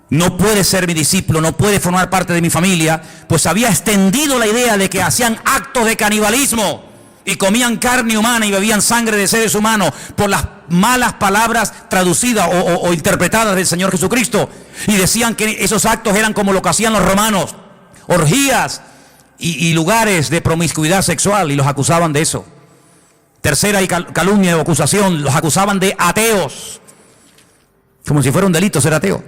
Speaker 2: No puede ser mi discípulo, no puede formar parte de mi familia, pues había extendido la idea de que hacían actos de canibalismo y comían carne humana y bebían sangre de seres humanos por las malas palabras traducidas o interpretadas del Señor Jesucristo. Y decían que esos actos eran como lo que hacían los romanos, orgías y lugares de promiscuidad sexual, y los acusaban de eso. Tercera calumnia o acusación, los acusaban de ateos, como si fuera un delito ser ateo.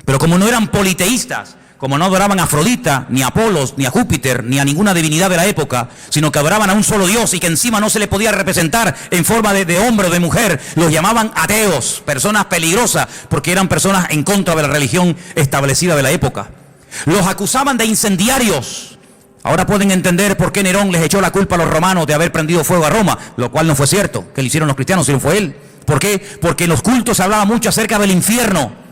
Speaker 2: Pero como no eran politeístas, como no adoraban a Afrodita, ni a Apolos, ni a Júpiter, ni a ninguna divinidad de la época, sino que adoraban a un solo Dios y que encima no se le podía representar en forma de hombre o de mujer, los llamaban ateos, personas peligrosas, porque eran personas en contra de la religión establecida de la época. Los acusaban de incendiarios. Ahora pueden entender por qué Nerón les echó la culpa a los romanos de haber prendido fuego a Roma, lo cual no fue cierto, que lo hicieron los cristianos, sino fue él. ¿Por qué? Porque en los cultos se hablaba mucho acerca del infierno.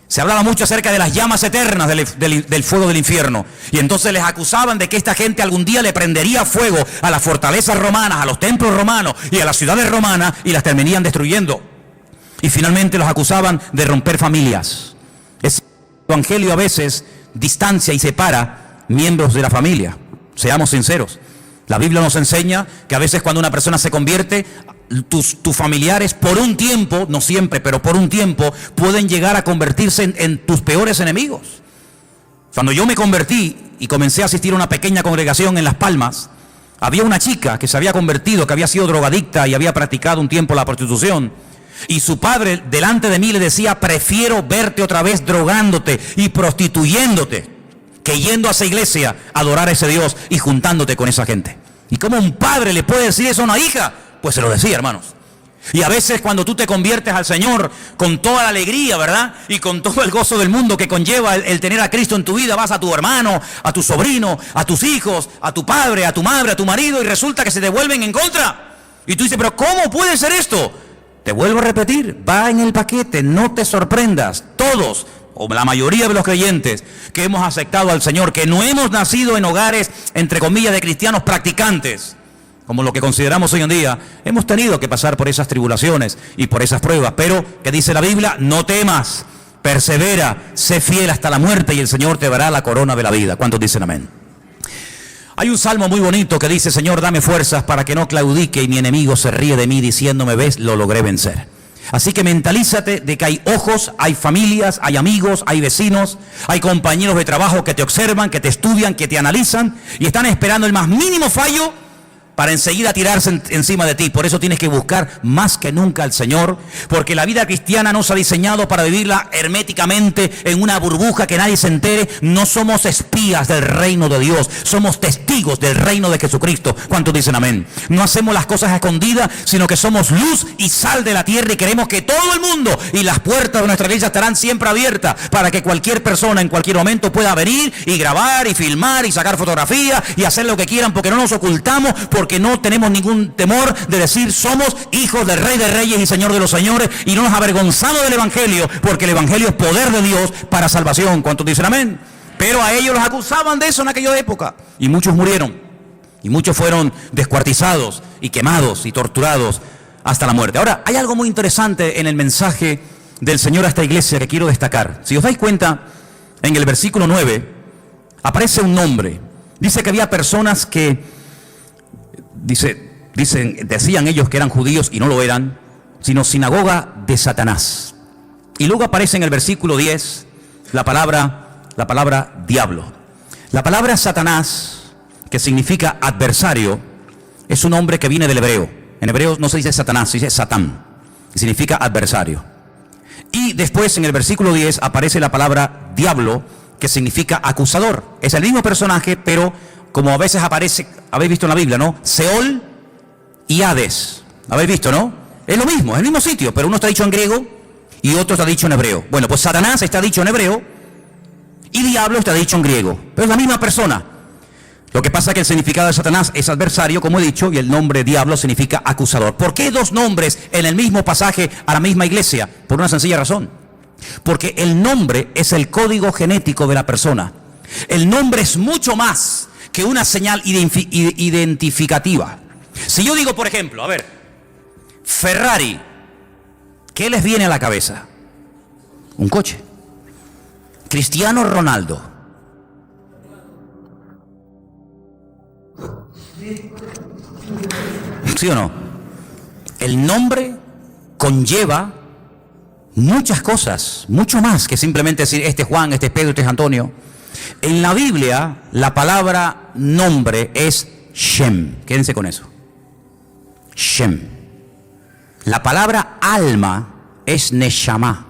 Speaker 2: Se hablaba mucho acerca de las llamas eternas del fuego del infierno. Y entonces les acusaban de que esta gente algún día le prendería fuego a las fortalezas romanas, a los templos romanos y a las ciudades romanas, y las terminarían destruyendo. Y finalmente los acusaban de romper familias. El evangelio a veces distancia y separa miembros de la familia. Seamos sinceros. La Biblia nos enseña que a veces cuando una persona se convierte, tus familiares por un tiempo, no siempre, pero por un tiempo, pueden llegar a convertirse en tus peores enemigos. Cuando yo me convertí y comencé a asistir a una pequeña congregación en Las Palmas, había una chica que se había convertido, que había sido drogadicta y había practicado un tiempo la prostitución. Y su padre delante de mí le decía, prefiero verte otra vez drogándote y prostituyéndote que yendo a esa iglesia a adorar a ese Dios y juntándote con esa gente. ¿Y cómo un padre le puede decir eso a una hija? Pues se lo decía, hermanos. Y a veces cuando tú te conviertes al Señor con toda la alegría, ¿verdad? Y con todo el gozo del mundo que conlleva el tener a Cristo en tu vida, vas a tu hermano, a tu sobrino, a tus hijos, a tu padre, a tu madre, a tu marido, y resulta que se te vuelven en contra. Y tú dices, pero ¿cómo puede ser esto? Te vuelvo a repetir, va en el paquete, no te sorprendas. Todos, o la mayoría de los creyentes que hemos aceptado al Señor, que no hemos nacido en hogares, entre comillas, de cristianos practicantes, como lo que consideramos hoy en día, hemos tenido que pasar por esas tribulaciones y por esas pruebas. Pero, ¿qué dice la Biblia? No temas, persevera, sé fiel hasta la muerte y el Señor te dará la corona de la vida. ¿Cuántos dicen amén? Hay un salmo muy bonito que dice, Señor, dame fuerzas para que no claudique y mi enemigo se ríe de mí diciéndome, ves, lo logré vencer. Así que mentalízate de que hay ojos, hay familias, hay amigos, hay vecinos, hay compañeros de trabajo que te observan, que te estudian, que te analizan y están esperando el más mínimo fallo para enseguida tirarse encima de ti. Por eso tienes que buscar más que nunca al Señor, porque la vida cristiana no se ha diseñado para vivirla herméticamente en una burbuja que nadie se entere. No somos espías del reino de Dios, somos testigos del reino de Jesucristo. ¿Cuántos dicen amén? No hacemos las cosas escondidas, sino que somos luz y sal de la tierra y queremos que todo el mundo y las puertas de nuestra iglesia estarán siempre abiertas para que cualquier persona en cualquier momento pueda venir y grabar y filmar y sacar fotografías y hacer lo que quieran, porque no nos ocultamos, porque no tenemos ningún temor de decir somos hijos del Rey de Reyes y Señor de los Señores, y no nos avergonzamos del Evangelio, porque el Evangelio es poder de Dios para salvación. ¿Cuántos dicen amén? Pero a ellos los acusaban de eso en aquella época, y muchos murieron, y muchos fueron descuartizados y quemados y torturados hasta la muerte. Ahora, hay algo muy interesante en el mensaje del Señor a esta iglesia que quiero destacar. Si os dais cuenta, en el versículo 9 aparece un nombre. Dice que había personas que decían ellos que eran judíos y no lo eran, sino sinagoga de Satanás. Y luego aparece en el versículo 10 la palabra diablo. La palabra Satanás, que significa adversario, es un nombre que viene del hebreo. En hebreo no se dice Satanás, se dice Satán, que significa adversario. Y después en el versículo 10 aparece la palabra diablo, que significa acusador. Es el mismo personaje, pero como a veces aparece, habéis visto en la Biblia, ¿no? Seol y Hades. ¿Habéis visto, no? Es lo mismo, es el mismo sitio, pero uno está dicho en griego y otro está dicho en hebreo. Bueno, pues Satanás está dicho en hebreo y diablo está dicho en griego. Pero es la misma persona. Lo que pasa es que el significado de Satanás es adversario, como he dicho, y el nombre diablo significa acusador. ¿Por qué dos nombres en el mismo pasaje a la misma iglesia? Por una sencilla razón. Porque el nombre es el código genético de la persona. El nombre es mucho más que una señal identificativa. Si yo digo, por ejemplo, a ver, Ferrari, ¿qué les viene a la cabeza? Un coche. Cristiano Ronaldo. ¿Sí o no? El nombre conlleva muchas cosas, mucho más que simplemente decir este es Juan, este es Pedro, este es Antonio. En la Biblia, la palabra nombre es Shem. Quédense con eso. Shem. La palabra alma es Neshama.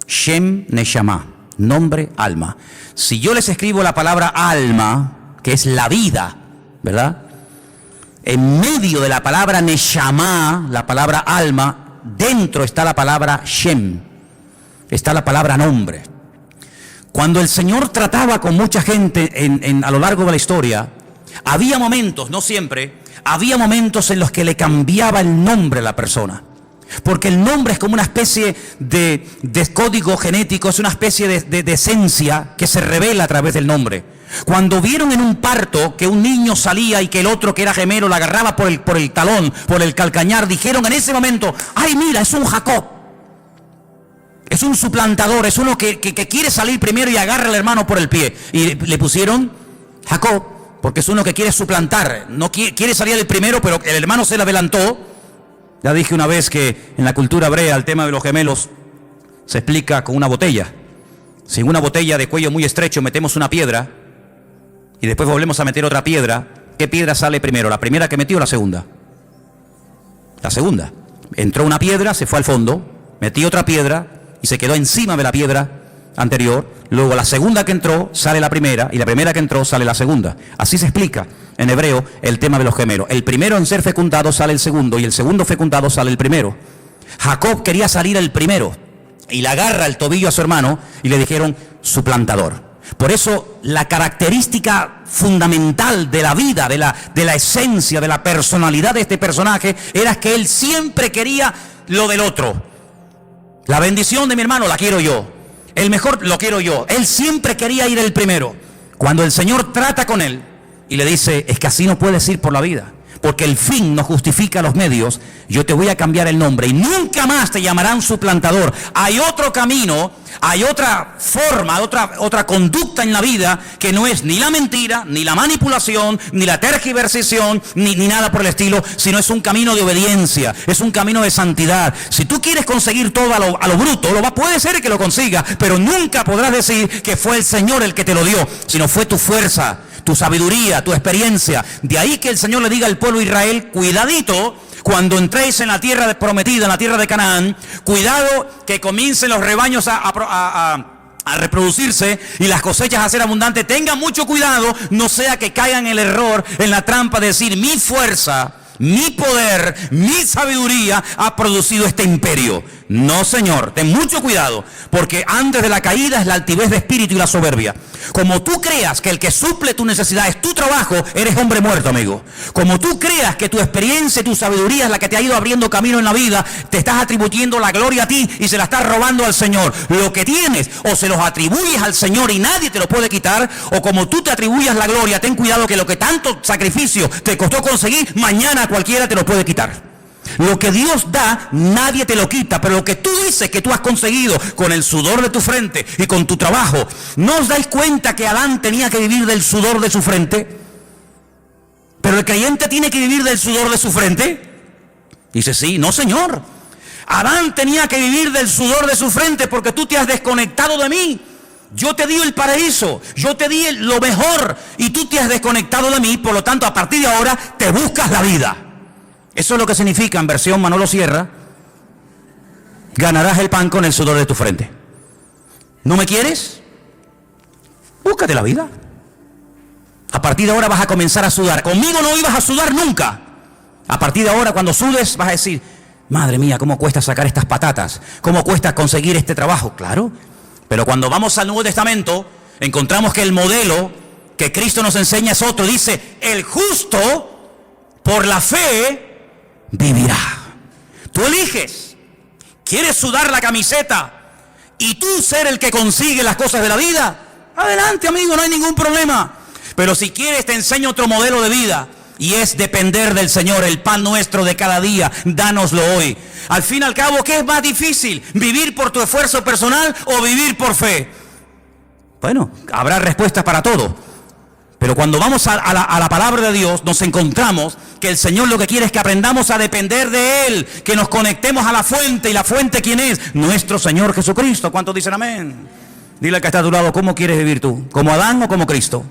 Speaker 2: Shem, Neshama. Nombre, alma. Si yo les escribo la palabra alma, que es la vida, ¿verdad? En medio de la palabra Neshama, la palabra alma, dentro está la palabra Shem. Está la palabra nombre. Cuando el Señor trataba con mucha gente a lo largo de la historia, había momentos, no siempre, había momentos en los que le cambiaba el nombre a la persona. Porque el nombre es como una especie de código genético, es una especie de esencia que se revela a través del nombre. Cuando vieron en un parto que un niño salía y que el otro, que era gemelo, lo agarraba por el talón, por el calcañar, dijeron en ese momento, ¡ay, mira, es un Jacob! Es un suplantador, es uno que quiere salir primero y agarra al hermano por el pie. Y le pusieron Jacob, porque es uno que quiere suplantar, no quiere salir el primero, pero el hermano se le adelantó. Ya dije una vez que en la cultura hebrea el tema de los gemelos se explica con una botella. Si en una botella de cuello muy estrecho metemos una piedra y después volvemos a meter otra piedra, ¿qué piedra sale primero? ¿La primera que metió o la segunda? La segunda. Entró una piedra, se fue al fondo, metí otra piedra y se quedó encima de la piedra anterior. Luego la segunda que entró sale la primera y la primera que entró sale la segunda. Así se explica. en hebreo el tema de los gemelos. El primero en ser fecundado sale el segundo, y el segundo fecundado sale el primero. Jacob quería salir el primero y le agarra el tobillo a su hermano y le dijeron suplantador. Por eso la característica fundamental de la vida, de la esencia, de la personalidad de este personaje era que él siempre quería lo del otro. La bendición de mi hermano la quiero yo, el mejor lo quiero yo. Él siempre quería ir el primero. Cuando el Señor trata con él y le dice, es que así no puedes ir por la vida, porque el fin no justifica los medios, yo te voy a cambiar el nombre y nunca más te llamarán suplantador. Hay otro camino, hay otra forma, otra conducta en la vida que no es ni la mentira, ni la manipulación, ni la tergiversación, ni nada por el estilo, sino es un camino de obediencia, es un camino de santidad. Si tú quieres conseguir todo a lo bruto, puede ser que lo consigas, pero nunca podrás decir que fue el Señor el que te lo dio, sino fue tu fuerza, tu sabiduría, tu experiencia. De ahí que el Señor le diga al pueblo de Israel, cuidadito, cuando entréis en la tierra prometida, en la tierra de Canaán, cuidado que comiencen los rebaños a reproducirse y las cosechas a ser abundantes. Tengan mucho cuidado, no sea que caigan en el error, en la trampa de decir, mi fuerza, mi poder, mi sabiduría ha producido este imperio. No, Señor, ten mucho cuidado, porque antes de la caída es la altivez de espíritu y la soberbia. Como tú creas que el que suple tu necesidad es tu trabajo, eres hombre muerto, amigo. Como tú creas que tu experiencia y tu sabiduría es la que te ha ido abriendo camino en la vida, te estás atribuyendo la gloria a ti y se la estás robando al Señor. Lo que tienes, o se los atribuyes al Señor y nadie te lo puede quitar, o como tú te atribuyas la gloria, ten cuidado que lo que tanto sacrificio te costó conseguir, mañana cualquiera te lo puede quitar. Lo que Dios da, nadie te lo quita, pero lo que tú dices que tú has conseguido con el sudor de tu frente y con tu trabajo, ¿no os dais cuenta que Adán tenía que vivir del sudor de su frente? ¿Pero el creyente tiene que vivir del sudor de su frente? Dice, sí, no, Señor. Adán tenía que vivir del sudor de su frente porque tú te has desconectado de mí. Yo te di el paraíso, yo te di lo mejor y tú te has desconectado de mí, por lo tanto a partir de ahora te buscas la vida. Eso es lo que significa en versión Manolo Sierra, ganarás el pan con el sudor de tu frente. ¿No me quieres? Búscate la vida. A partir de ahora vas a comenzar a sudar. Conmigo no ibas a sudar nunca. A partir de ahora cuando sudes vas a decir, madre mía, ¿cómo cuesta sacar estas patatas? ¿Cómo cuesta conseguir este trabajo? Claro, pero cuando vamos al Nuevo Testamento encontramos que el modelo que Cristo nos enseña es otro. Dice, el justo por la fe vivirá. Tú eliges. ¿Quieres sudar la camiseta y tú ser el que consigue las cosas de la vida? Adelante, amigo, no hay ningún problema. Pero si quieres te enseño otro modelo de vida y es depender del Señor. El pan nuestro de cada día, dánoslo hoy. Al fin y al cabo, ¿qué es más difícil? ¿Vivir por tu esfuerzo personal o vivir por fe? Bueno, habrá respuestas para todo. Pero cuando vamos a la palabra de Dios, nos encontramos que el Señor lo que quiere es que aprendamos a depender de Él, que nos conectemos a la fuente. ¿Y la fuente quién es? Nuestro Señor Jesucristo. ¿Cuántos dicen amén? Dile al que está a tu lado, ¿cómo quieres vivir tú? ¿Como Adán o como Cristo?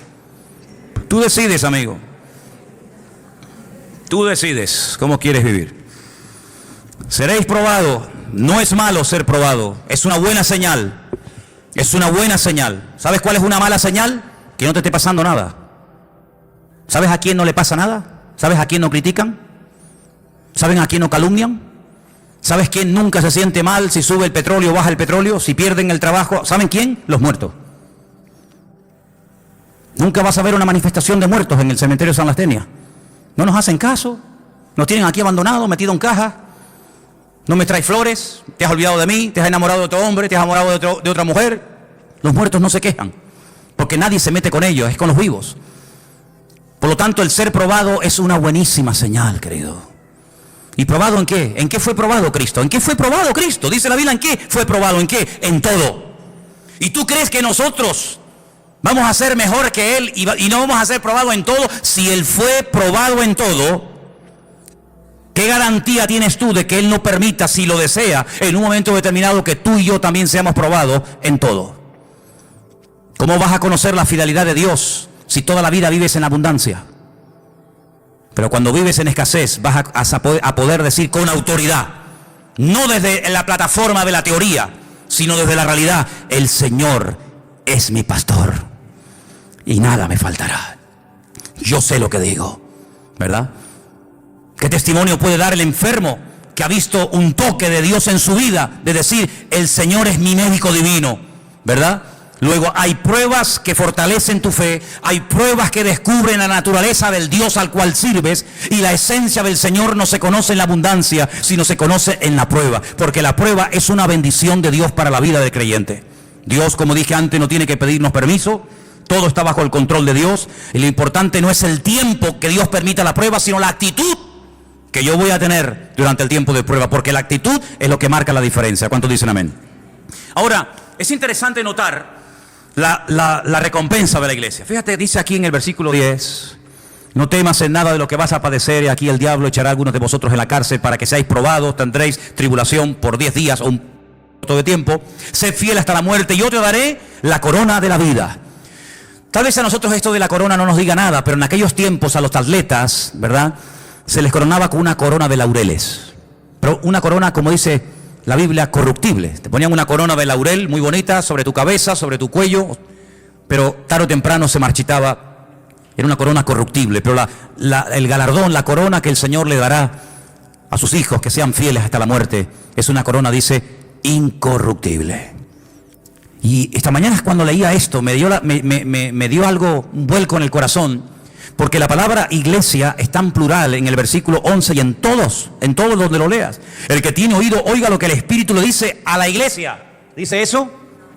Speaker 2: Tú decides, amigo. Tú decides cómo quieres vivir. Seréis probados. No es malo ser probado. Es una buena señal. Es una buena señal. ¿Sabes cuál es una mala señal? Que no te esté pasando nada. ¿Sabes a quién no le pasa nada? ¿Sabes a quién no critican? ¿Saben a quién no calumnian? ¿Sabes quién nunca se siente mal si sube el petróleo o baja el petróleo? Si pierden el trabajo, ¿saben quién? Los muertos. Nunca vas a ver una manifestación de muertos en el cementerio de San Lastenia. No nos hacen caso, nos tienen aquí abandonados, metido en caja. No me traes flores, te has olvidado de mí, te has enamorado de otro hombre, te has enamorado de otra mujer. Los muertos no se quejan, porque nadie se mete con ellos, es con los vivos. Por lo tanto, el ser probado es una buenísima señal, querido. ¿Y probado en qué? ¿En qué fue probado Cristo? ¿En qué fue probado Cristo? Dice la Biblia, ¿en qué fue probado? ¿En qué? En todo. ¿Y tú crees que nosotros vamos a ser mejor que Él y no vamos a ser probados en todo? Si Él fue probado en todo, ¿qué garantía tienes tú de que Él no permita, si lo desea, en un momento determinado que tú y yo también seamos probados en todo? ¿Cómo vas a conocer la fidelidad de Dios si toda la vida vives en abundancia? Pero cuando vives en escasez vas a poder decir con autoridad, no desde la plataforma de la teoría, sino desde la realidad, el Señor es mi pastor y nada me faltará. yo sé lo que digo, ¿verdad? ¿Qué testimonio puede dar el enfermo que ha visto un toque de Dios en su vida, de decir, el Señor es mi médico divino, ¿verdad? Luego hay pruebas que fortalecen tu fe, hay pruebas que descubren la naturaleza del Dios al cual sirves, y la esencia del Señor no se conoce en la abundancia, sino se conoce en la prueba, porque la prueba es una bendición de Dios para la vida del creyente. Dios, como dije antes, no tiene que pedirnos permiso, todo está bajo el control de Dios, y lo importante no es el tiempo que Dios permita la prueba, sino la actitud que yo voy a tener durante el tiempo de prueba, porque la actitud es lo que marca la diferencia. ¿Cuántos dicen amén? Ahora, es interesante notar la recompensa de la iglesia. Fíjate, dice aquí en el versículo 10, no temas en nada de lo que vas a padecer, y aquí el diablo echará a algunos de vosotros en la cárcel para que seáis probados, tendréis tribulación por 10 días o un poco de tiempo, sed fiel hasta la muerte y yo te daré la corona de la vida. Tal vez a nosotros esto de la corona no nos diga nada, pero en aquellos tiempos a los atletas, ¿verdad?, se les coronaba con una corona de laureles, pero una corona, como dice la Biblia, corruptible. Te ponían una corona de laurel muy bonita sobre tu cabeza, sobre tu cuello, pero tarde o temprano se marchitaba. Era una corona corruptible, pero el galardón, la corona que el Señor le dará a sus hijos que sean fieles hasta la muerte, es una corona, dice, incorruptible. Y esta mañana cuando leía esto me dio algo, un vuelco en el corazón, porque la palabra iglesia está en plural en el versículo 11 y en todos donde lo leas. El que tiene oído, oiga lo que el Espíritu le dice a la iglesia. ¿Dice eso?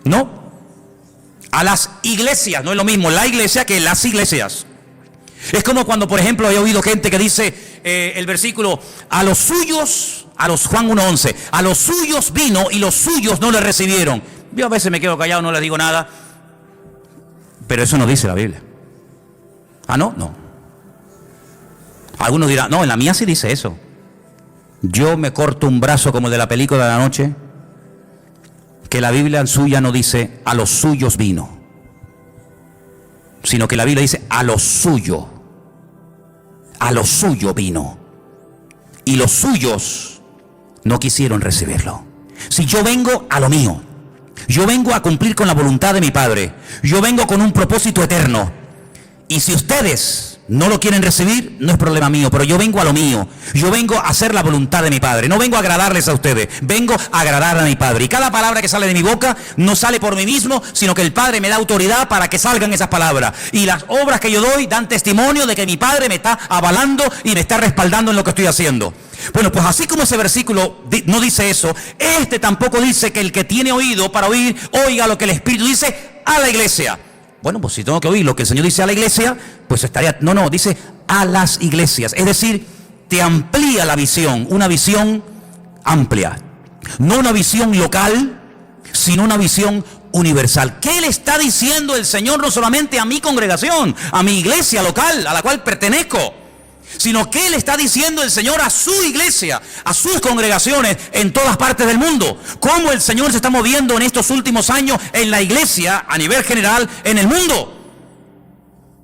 Speaker 2: No. A las iglesias, no es lo mismo la iglesia que las iglesias. Es como cuando, por ejemplo, he oído gente que dice el versículo, a los suyos, Juan 1:11, a los suyos vino y los suyos no le recibieron. Yo a veces me quedo callado, no les digo nada, pero eso no dice la Biblia. Ah, no, no. Algunos dirán, no, en la mía sí dice eso. Yo me corto un brazo como el de la película de la noche, que la Biblia en suya no dice a los suyos vino, sino que la Biblia dice a lo suyo vino, y los suyos no quisieron recibirlo. Si yo vengo a lo mío, yo vengo a cumplir con la voluntad de mi Padre, yo vengo con un propósito eterno, y si ustedes no lo quieren recibir, no es problema mío, pero yo vengo a lo mío, yo vengo a hacer la voluntad de mi Padre, no vengo a agradarles a ustedes, vengo a agradar a mi Padre, y cada palabra que sale de mi boca no sale por mí mismo, sino que el Padre me da autoridad para que salgan esas palabras, y las obras que yo doy dan testimonio de que mi Padre me está avalando y me está respaldando en lo que estoy haciendo. Bueno, pues así como ese versículo no dice eso, este tampoco dice que el que tiene oído para oír, oiga lo que el Espíritu dice a la iglesia. Bueno, pues si tengo que oír lo que el Señor dice a la iglesia, pues estaría... No, dice a las iglesias. Es decir, te amplía la visión, una visión amplia. No una visión local, sino una visión universal. ¿Qué le está diciendo el Señor no solamente a mi congregación, a mi iglesia local, a la cual pertenezco, sino que le está diciendo el Señor a su iglesia, a sus congregaciones en todas partes del mundo? Cómo el Señor se está moviendo en estos últimos años en la iglesia a nivel general en el mundo.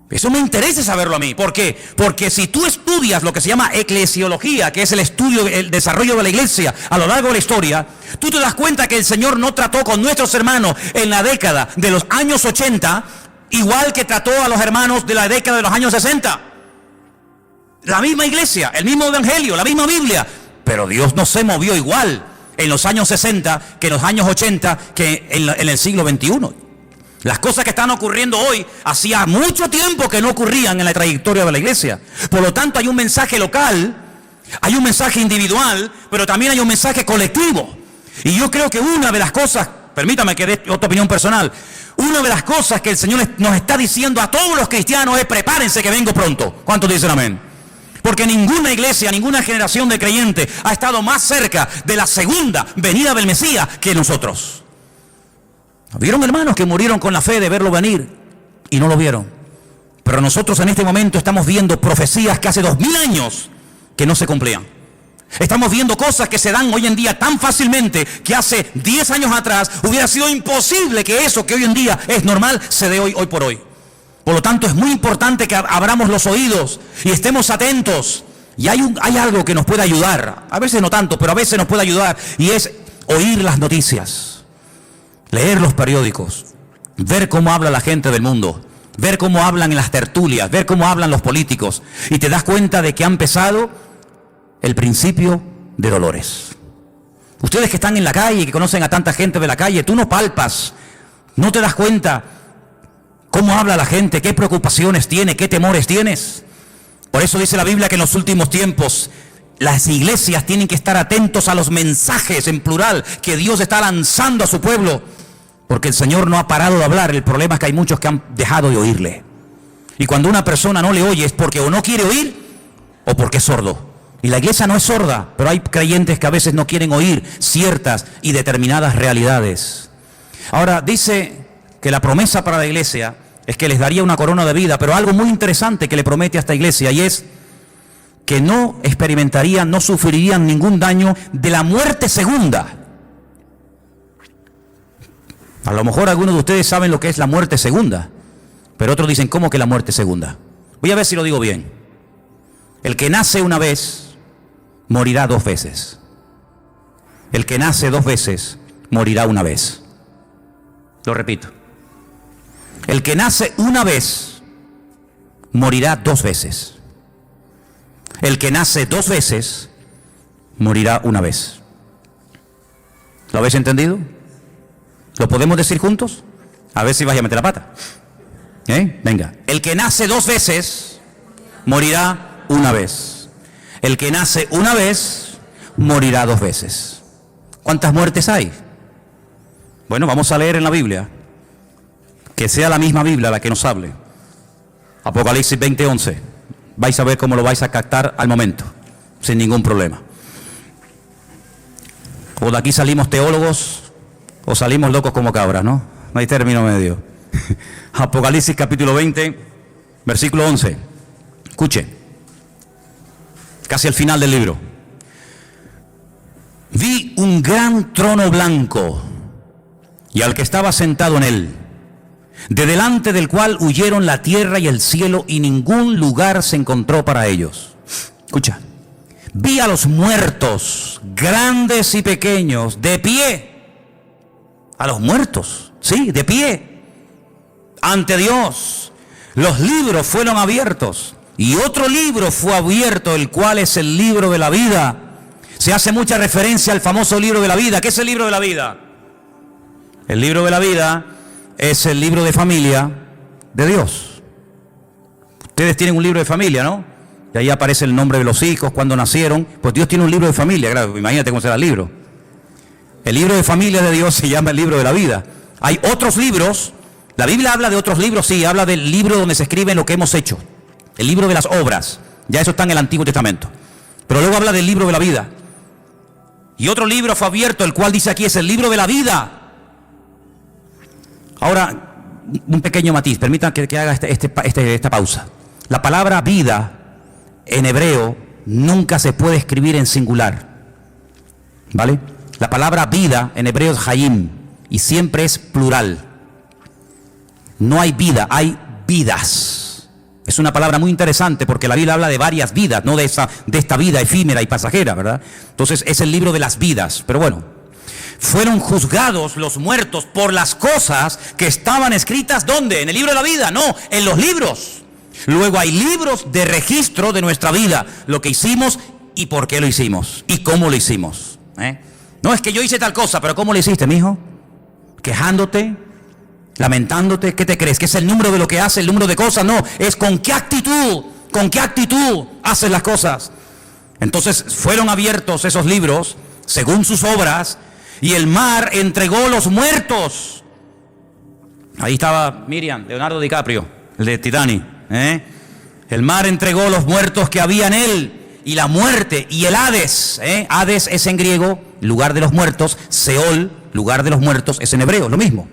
Speaker 2: Eso me interesa saberlo a mí. ¿Por qué? Porque si tú estudias lo que se llama eclesiología, que es el estudio, el desarrollo de la iglesia a lo largo de la historia, tú te das cuenta que el Señor no trató con nuestros hermanos en la década de los años 80 igual que trató a los hermanos de la década de los años 60. La misma iglesia, el mismo evangelio, la misma Biblia, pero Dios no se movió igual en los años 60 que en los años 80 que en el siglo XXI. Las cosas que están ocurriendo hoy hacía mucho tiempo que no ocurrían en la trayectoria de la iglesia. Por lo tanto, hay un mensaje local, hay un mensaje individual, pero también hay un mensaje colectivo. Y yo creo que una de las cosas, permítame que dé otra opinión personal, una de las cosas que el Señor nos está diciendo a todos los cristianos es: prepárense que vengo pronto. ¿Cuántos dicen amén? Porque ninguna iglesia, ninguna generación de creyentes ha estado más cerca de la segunda venida del Mesías que nosotros. ¿Vieron hermanos que murieron con la fe de verlo venir y no lo vieron? Pero nosotros en este momento estamos viendo profecías que hace 2000 años que no se cumplían. Estamos viendo cosas que se dan hoy en día tan fácilmente que hace 10 años atrás hubiera sido imposible que eso que hoy en día es normal se dé hoy por hoy. Por lo tanto, es muy importante que abramos los oídos y estemos atentos. Y hay algo que nos puede ayudar, a veces no tanto, pero a veces nos puede ayudar, y es oír las noticias, leer los periódicos, ver cómo habla la gente del mundo. ver cómo hablan en las tertulias, ver cómo hablan los políticos, y te das cuenta de que ha empezado el principio de dolores. Ustedes que están en la calle, que conocen a tanta gente de la calle, tú no palpas, no te das cuenta cómo habla la gente, qué preocupaciones tiene, qué temores tienes. Por eso dice la Biblia que en los últimos tiempos las iglesias tienen que estar atentos a los mensajes en plural que Dios está lanzando a su pueblo, porque el Señor no ha parado de hablar. El problema es que hay muchos que han dejado de oírle. Y cuando una persona no le oye es porque o no quiere oír o porque es sordo. Y la iglesia no es sorda, pero hay creyentes que a veces no quieren oír ciertas y determinadas realidades. Ahora dice que la promesa para la iglesia es que les daría una corona de vida, pero algo muy interesante que le promete a esta iglesia, y es que no experimentarían, no sufrirían ningún daño de la muerte segunda. A lo mejor algunos de ustedes saben lo que es la muerte segunda, pero otros dicen, ¿cómo que la muerte segunda? Voy a ver si lo digo bien. El que nace una vez morirá 2 veces. El que nace 2 veces morirá una vez. Lo repito. El que nace una vez morirá 2 veces. El que nace 2 veces morirá una vez. ¿Lo habéis entendido? ¿Lo podemos decir juntos? A ver si vais a meter la pata. Venga. El que nace 2 veces morirá una vez. El que nace una vez morirá 2 veces. ¿Cuántas muertes hay? Bueno, vamos a leer en la Biblia. Que sea la misma Biblia la que nos hable. Apocalipsis 20:11. Vais a ver cómo lo vais a captar al momento, sin ningún problema. O de aquí salimos teólogos o salimos locos como cabras, ¿no? No hay término medio. Apocalipsis capítulo 20, versículo 11. Escuche, casi al final del libro. Vi un gran trono blanco y al que estaba sentado en él, de delante del cual huyeron la tierra y el cielo, y ningún lugar se encontró para ellos. Escucha, vi a los muertos, grandes y pequeños, de pie. A los muertos, sí, de pie, ante Dios. Los libros fueron abiertos, y otro libro fue abierto, el cual es el libro de la vida. Se hace mucha referencia al famoso libro de la vida. ¿Qué es el libro de la vida? El libro de la vida es el libro de familia de Dios. Ustedes tienen un libro de familia, ¿no? Y ahí aparece el nombre de los hijos, cuando nacieron. Pues Dios tiene un libro de familia, claro, imagínate cómo será el libro. El libro de familia de Dios se llama el libro de la vida. Hay otros libros, la Biblia habla de otros libros, sí, habla del libro donde se escribe lo que hemos hecho. El libro de las obras, ya eso está en el Antiguo Testamento. Pero luego habla del libro de la vida. Y otro libro fue abierto, el cual dice aquí es el libro de la vida. Ahora, un pequeño matiz, permítanme que haga esta pausa. La palabra vida en hebreo nunca se puede escribir en singular, ¿vale? La palabra vida en hebreo es hayim y siempre es plural. No hay vida, hay vidas. Es una palabra muy interesante porque la Biblia habla de varias vidas, no de esta vida efímera y pasajera, ¿verdad? Entonces es el libro de las vidas, pero bueno. Fueron juzgados los muertos por las cosas que estaban escritas, ¿dónde? ¿En el libro de la vida? No, en los libros. Luego hay libros de registro de nuestra vida, lo que hicimos y por qué lo hicimos y cómo lo hicimos. No es que yo hice tal cosa, pero ¿cómo lo hiciste, mijo? Quejándote, lamentándote, ¿qué te crees? ¿Que es el número de lo que hace, el número de cosas? No, es con qué actitud haces las cosas. Entonces fueron abiertos esos libros según sus obras. Y el mar entregó los muertos. Ahí estaba Miriam, Leonardo DiCaprio, el de Titanic. El mar entregó los muertos que había en él. Y la muerte y el Hades. Hades es en griego, lugar de los muertos. Seol, lugar de los muertos, es en hebreo, lo mismo.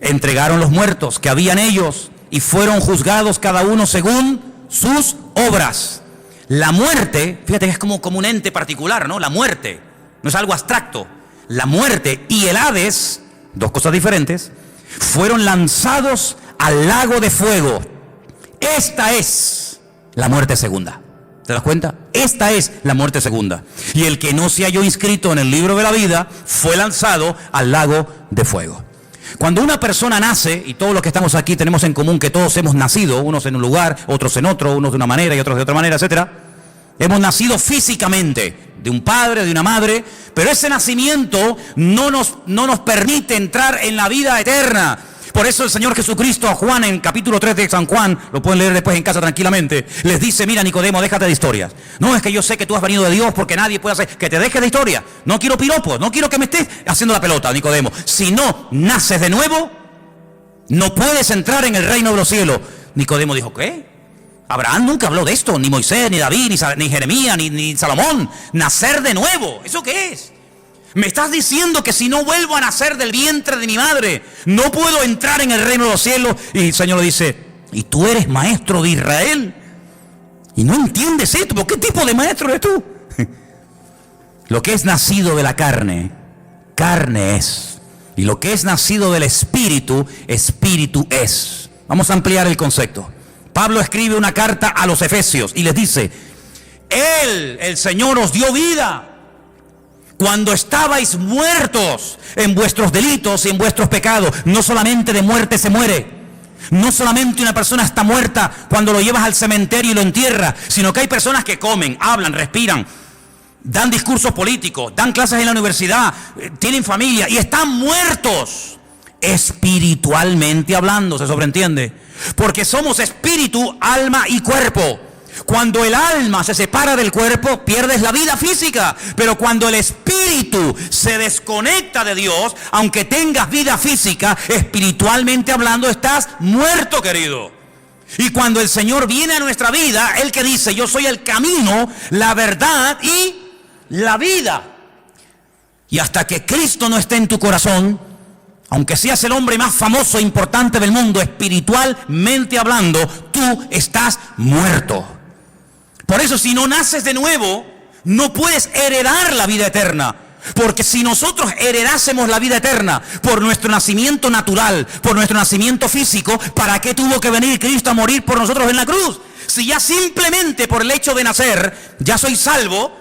Speaker 2: Entregaron los muertos que había en ellos. Y fueron juzgados cada uno según sus obras. La muerte, fíjate que es como un ente particular, ¿no? La muerte, no es algo abstracto. La muerte y el Hades, dos cosas diferentes, fueron lanzados al lago de fuego. Esta es la muerte segunda. ¿Te das cuenta? Esta es la muerte segunda. Y el que no se halló inscrito en el libro de la vida fue lanzado al lago de fuego. Cuando una persona nace, y todos los que estamos aquí tenemos en común que todos hemos nacido, unos en un lugar, otros en otro, unos de una manera y otros de otra manera, etcétera. Hemos nacido físicamente, de un padre, de una madre, pero ese nacimiento no nos permite entrar en la vida eterna. Por eso el Señor Jesucristo a Juan en capítulo 3 de San Juan, lo pueden leer después en casa tranquilamente, les dice: mira, Nicodemo, déjate de historias. No, es que yo sé que tú has venido de Dios porque nadie puede hacer, que te dejes de historia. No quiero piropos, no quiero que me estés haciendo la pelota, Nicodemo. Si no naces de nuevo, no puedes entrar en el reino de los cielos. Nicodemo dijo: ¿qué? Abraham nunca habló de esto, ni Moisés, ni David, ni Jeremías, ni Salomón. Nacer de nuevo, ¿eso qué es? Me estás diciendo que si no vuelvo a nacer del vientre de mi madre, no puedo entrar en el reino de los cielos. Y el Señor le dice: ¿y tú eres maestro de Israel? ¿Y no entiendes esto? ¿Por qué tipo de maestro eres tú? Lo que es nacido de la carne, carne es. Y lo que es nacido del espíritu, espíritu es. Vamos a ampliar el concepto. Pablo escribe una carta a los Efesios y les dice: Él, el Señor, os dio vida cuando estabais muertos en vuestros delitos y en vuestros pecados. No solamente de muerte se muere, no solamente una persona está muerta cuando lo llevas al cementerio y lo entierras, sino que hay personas que comen, hablan, respiran, dan discursos políticos, dan clases en la universidad, tienen familia y están muertos espiritualmente hablando, ¿se sobreentiende? Porque somos espíritu, alma y cuerpo. Cuando el alma se separa del cuerpo, pierdes la vida física. Pero cuando el espíritu se desconecta de Dios, aunque tengas vida física, espiritualmente hablando, estás muerto, querido. Y cuando el Señor viene a nuestra vida, Él que dice: yo soy el camino, la verdad y la vida. Y hasta que Cristo no esté en tu corazón, aunque seas el hombre más famoso e importante del mundo, espiritualmente hablando, tú estás muerto. Por eso, si no naces de nuevo, no puedes heredar la vida eterna. Porque si nosotros heredásemos la vida eterna por nuestro nacimiento natural, por nuestro nacimiento físico, ¿para qué tuvo que venir Cristo a morir por nosotros en la cruz? Si ya simplemente por el hecho de nacer ya soy salvo,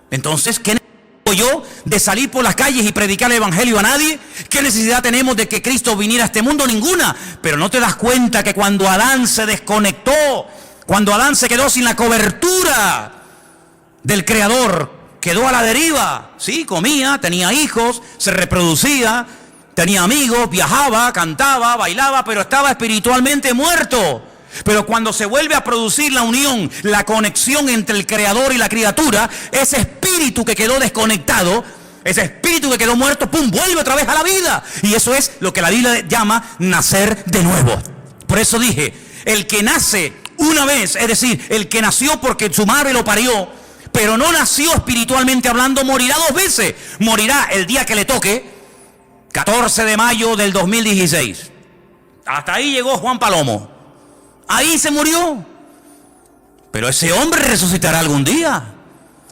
Speaker 2: entonces ¿qué necesito yo de salir por las calles y predicar el evangelio a nadie? ¿Qué necesidad tenemos de que Cristo viniera a este mundo? Ninguna. Pero no te das cuenta que cuando Adán se desconectó, cuando Adán se quedó sin la cobertura del Creador, quedó a la deriva. Sí, comía, tenía hijos, se reproducía, tenía amigos, viajaba, cantaba, bailaba, pero estaba espiritualmente muerto. Pero cuando se vuelve a producir la unión, la conexión entre el Creador y la criatura, ese espíritu que quedó desconectado, ese espíritu que quedó muerto, ¡pum!, vuelve otra vez a la vida. Y eso es lo que la Biblia llama nacer de nuevo. Por eso dije, el que nace una vez, es decir, el que nació porque su madre lo parió, pero no nació espiritualmente hablando, morirá 2 veces. Morirá el día que le toque, 14 de mayo del 2016. Hasta ahí llegó Juan Palomo. Ahí se murió. Pero ese hombre resucitará algún día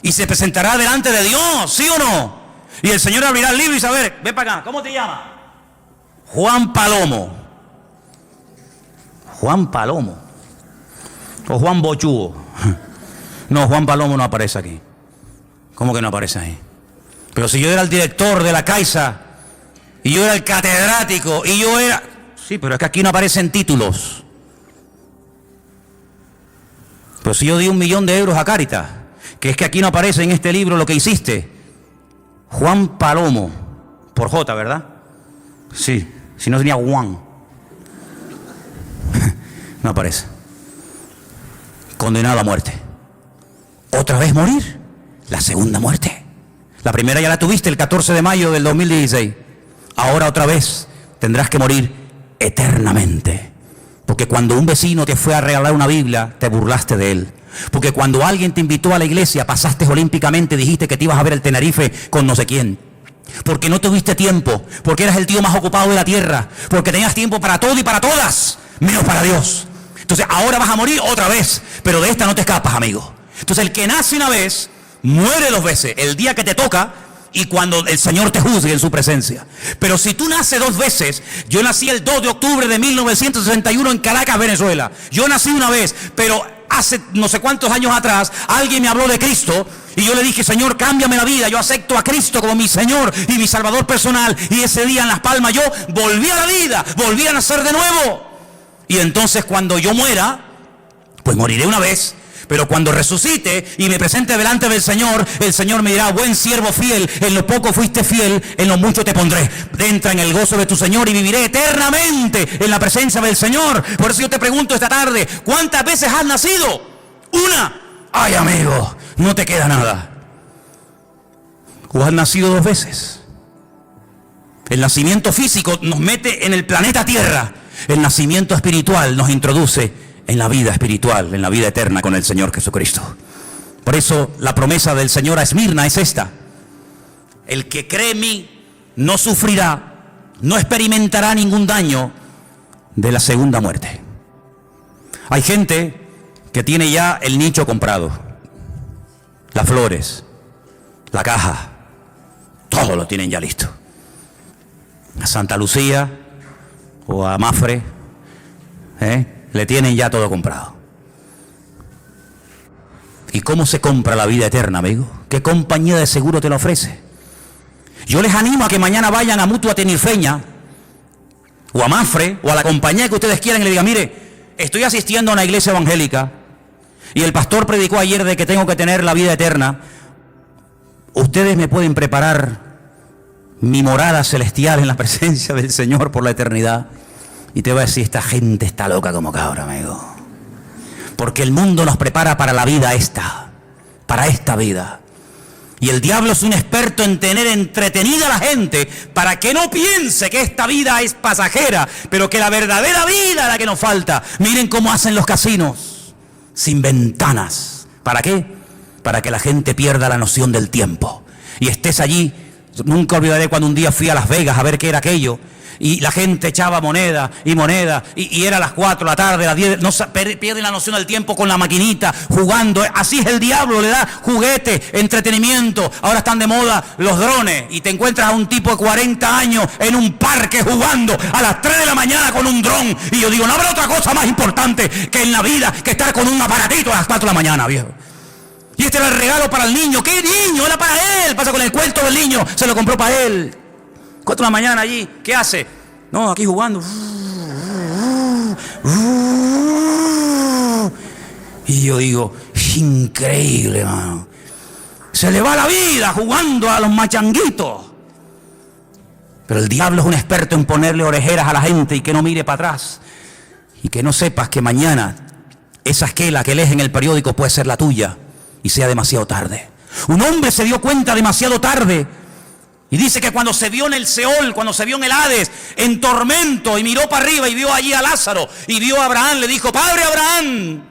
Speaker 2: y se presentará delante de Dios, ¿sí o no? Y el Señor abrirá el libro y dice: a ver, ven para acá, ¿cómo te llamas? Juan Palomo. Juan Palomo. O Juan Bochugo. No, Juan Palomo no aparece aquí. ¿Cómo que no aparece ahí? Pero si yo era el director de la Caixa, y yo era el catedrático, y yo era... Sí, pero es que aquí no aparecen títulos. Pero si yo di 1 millón de euros a Cáritas, que es que aquí no aparece en este libro lo que hiciste. Juan Palomo, por J, ¿verdad? Sí, si no tenía Juan. No aparece. Condenado a muerte. Otra vez morir. La segunda muerte. La primera ya la tuviste el 14 de mayo del 2016. Ahora otra vez tendrás que morir eternamente. Porque cuando un vecino te fue a regalar una Biblia, te burlaste de él. Porque cuando alguien te invitó a la iglesia, pasaste olímpicamente, dijiste que te ibas a ver el Tenerife con no sé quién. Porque no tuviste tiempo, porque eras el tío más ocupado de la tierra, porque tenías tiempo para todo y para todas, menos para Dios. Entonces ahora vas a morir otra vez, pero de esta no te escapas, amigo. Entonces el que nace una vez, muere 2 veces, el día que te toca y cuando el Señor te juzgue en su presencia. Pero si tú naces 2 veces, yo nací el 2 de octubre de 1961 en Caracas, Venezuela. Yo nací una vez, pero hace no sé cuántos años atrás alguien me habló de Cristo y yo le dije, Señor, cámbiame la vida, yo acepto a Cristo como mi Señor y mi Salvador personal, y ese día en Las Palmas yo volví a la vida, volví a nacer de nuevo. Y entonces cuando yo muera, pues moriré una vez, pero cuando resucite y me presente delante del Señor, el Señor me dirá, buen siervo fiel, en lo poco fuiste fiel, en lo mucho te pondré. Entra en el gozo de tu Señor y viviré eternamente en la presencia del Señor. Por eso yo te pregunto esta tarde, ¿cuántas veces has nacido? Una. Ay, amigo, no te queda nada. ¿O has nacido 2 veces? El nacimiento físico nos mete en el planeta Tierra. El nacimiento espiritual nos introduce en la vida espiritual, en la vida eterna con el Señor Jesucristo. Por eso la promesa del Señor a Esmirna es esta: el que cree en mí no sufrirá, no experimentará ningún daño de la segunda muerte. Hay gente que tiene ya el nicho comprado, las flores, la caja, todo lo tienen ya listo. A Santa Lucía o a Mafre, le tienen ya todo comprado. ¿Y cómo se compra la vida eterna, amigo? ¿Qué compañía de seguro te la ofrece? Yo les animo a que mañana vayan a Mutua Tenirfeña o a Mafre o a la compañía que ustedes quieran y le digan, mire, estoy asistiendo a una iglesia evangélica y el pastor predicó ayer de que tengo que tener la vida eterna. Ustedes me pueden preparar mi morada celestial en la presencia del Señor por la eternidad. Y te voy a decir, esta gente está loca como cabra, amigo. Porque el mundo nos prepara para la vida esta, para esta vida. Y el diablo es un experto en tener entretenida a la gente para que no piense que esta vida es pasajera, pero que la verdadera vida es la que nos falta. Miren cómo hacen los casinos, sin ventanas. ¿Para qué? Para que la gente pierda la noción del tiempo. Y estés allí. Nunca olvidaré cuando un día fui a Las Vegas a ver qué era aquello. Y la gente echaba moneda y era las 4 de la tarde, las 10, no, pierden la noción del tiempo con la maquinita, jugando. Así es el diablo, le da juguete, entretenimiento. Ahora están de moda los drones y te encuentras a un tipo de 40 años en un parque jugando a las 3 de la mañana con un dron. Y yo digo, no habrá otra cosa más importante que en la vida que estar con un aparatito a las 4 de la mañana, viejo. Y este era el regalo para el niño. ¿Qué niño? Era para él. Pasa con el cuento del niño, se lo compró para él. 4 de la mañana allí, ¿qué hace? No, aquí jugando. Y yo digo, increíble, hermano. Se le va la vida jugando a los machanguitos. Pero el diablo es un experto en ponerle orejeras a la gente y que no mire para atrás. Y que no sepas que mañana esa esquela que lees en el periódico puede ser la tuya y sea demasiado tarde. Un hombre se dio cuenta demasiado tarde. Y dice que cuando se vio en el Seol, cuando se vio en el Hades, en tormento, y miró para arriba y vio allí a Lázaro, y vio a Abraham, le dijo, Padre Abraham,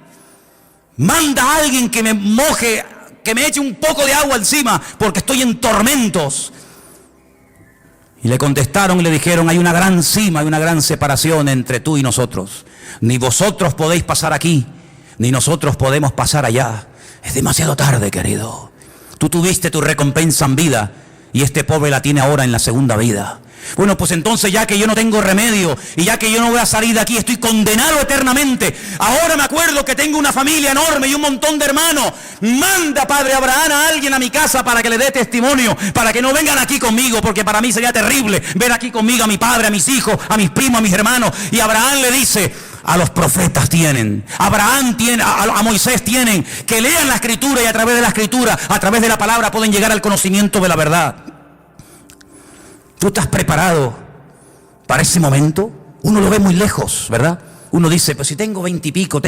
Speaker 2: manda a alguien que me moje, que me eche un poco de agua encima, porque estoy en tormentos. Y le contestaron y le dijeron, hay una gran cima, hay una gran separación entre tú y nosotros. Ni vosotros podéis pasar aquí, ni nosotros podemos pasar allá. Es demasiado tarde, querido. Tú tuviste tu recompensa en vida, y este pobre la tiene ahora en la segunda vida. Bueno, pues entonces ya que yo no tengo remedio y ya que yo no voy a salir de aquí, estoy condenado eternamente. Ahora me acuerdo que tengo una familia enorme y un montón de hermanos. Manda, Padre Abraham, a alguien a mi casa para que le dé testimonio, para que no vengan aquí conmigo, porque para mí sería terrible ver aquí conmigo a mi padre, a mis hijos, a mis primos, a mis hermanos. Y Abraham le dice, a los profetas tienen, Abraham tiene, a Moisés tienen, que lean la escritura y a través de la escritura, a través de la palabra pueden llegar al conocimiento de la verdad. ¿Tú estás preparado para ese momento? Uno lo ve muy lejos, ¿verdad? Uno dice, pues si tengo 20 y pico,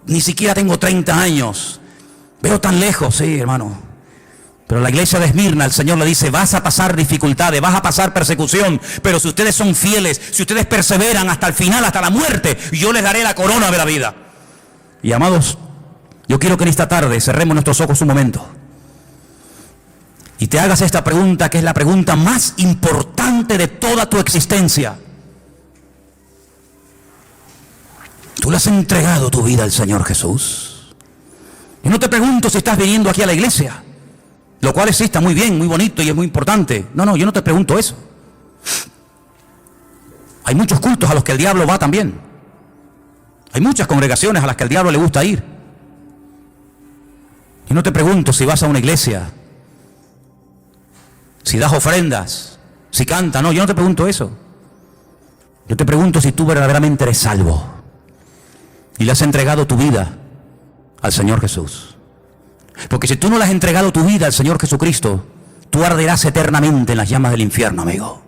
Speaker 2: ni siquiera tengo 30 años. Veo tan lejos, sí, hermano. Pero la iglesia de Esmirna, el Señor le dice, vas a pasar dificultades, vas a pasar persecución, pero si ustedes son fieles, si ustedes perseveran hasta el final, hasta la muerte, yo les daré la corona de la vida. Y amados, yo quiero que en esta tarde cerremos nuestros ojos un momento y te hagas esta pregunta, que es la pregunta más importante de toda tu existencia. ¿Tú le has entregado tu vida al Señor Jesús? Y no te pregunto si estás viniendo aquí a la iglesia, lo cual sí está muy bien, muy bonito y es muy importante. No, yo no te pregunto eso. Hay muchos cultos a los que el diablo va también. Hay muchas congregaciones a las que el diablo le gusta ir. Y no te pregunto si vas a una iglesia, si das ofrendas, si cantas. No, yo no te pregunto eso. Yo te pregunto si tú verdaderamente eres salvo y le has entregado tu vida al Señor Jesús. Porque si tú no le has entregado tu vida al Señor Jesucristo, tú arderás eternamente en las llamas del infierno, amigo.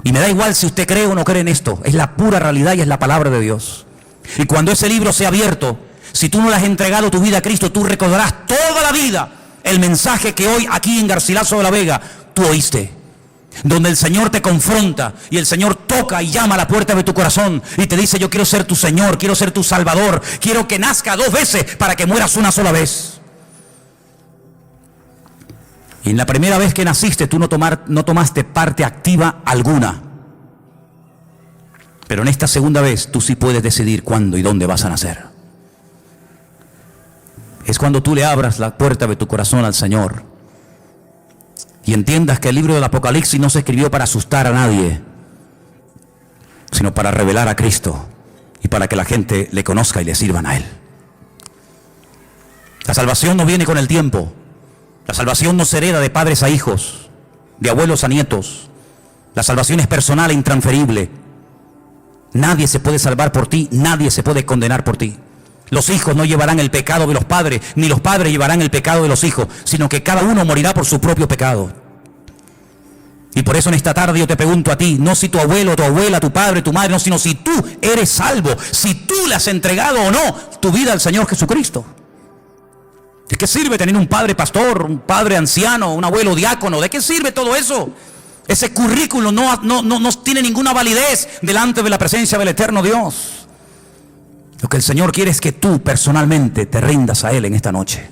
Speaker 2: Y me da igual si usted cree o no cree en esto. Es la pura realidad y es la palabra de Dios. Y cuando ese libro sea abierto, si tú no le has entregado tu vida a Cristo, tú recordarás toda la vida el mensaje que hoy aquí en Garcilaso de la Vega tú oíste. Donde el Señor te confronta y el Señor toca y llama a la puerta de tu corazón y te dice: yo quiero ser tu Señor, quiero ser tu Salvador, quiero que nazca 2 veces para que mueras una sola vez. Y en la primera vez que naciste tú no tomaste parte activa alguna. Pero en esta segunda vez tú sí puedes decidir cuándo y dónde vas a nacer. Es cuando tú le abras la puerta de tu corazón al Señor y entiendas que el libro del Apocalipsis no se escribió para asustar a nadie, sino para revelar a Cristo y para que la gente le conozca y le sirvan a Él. La salvación no viene con el tiempo. La salvación no se hereda de padres a hijos, de abuelos a nietos. La salvación es personal e intransferible. Nadie se puede salvar por ti, nadie se puede condenar por ti. Los hijos no llevarán el pecado de los padres, ni los padres llevarán el pecado de los hijos, sino que cada uno morirá por su propio pecado. Y por eso en esta tarde yo te pregunto a ti, no si tu abuelo, tu abuela, tu padre, tu madre, no, sino si tú eres salvo, si tú le has entregado o no tu vida al Señor Jesucristo. ¿De qué sirve tener un padre pastor, un padre anciano, un abuelo diácono? ¿De qué sirve todo eso? Ese currículum no tiene ninguna validez delante de la presencia del eterno Dios. Lo que el Señor quiere es que tú personalmente te rindas a Él en esta noche.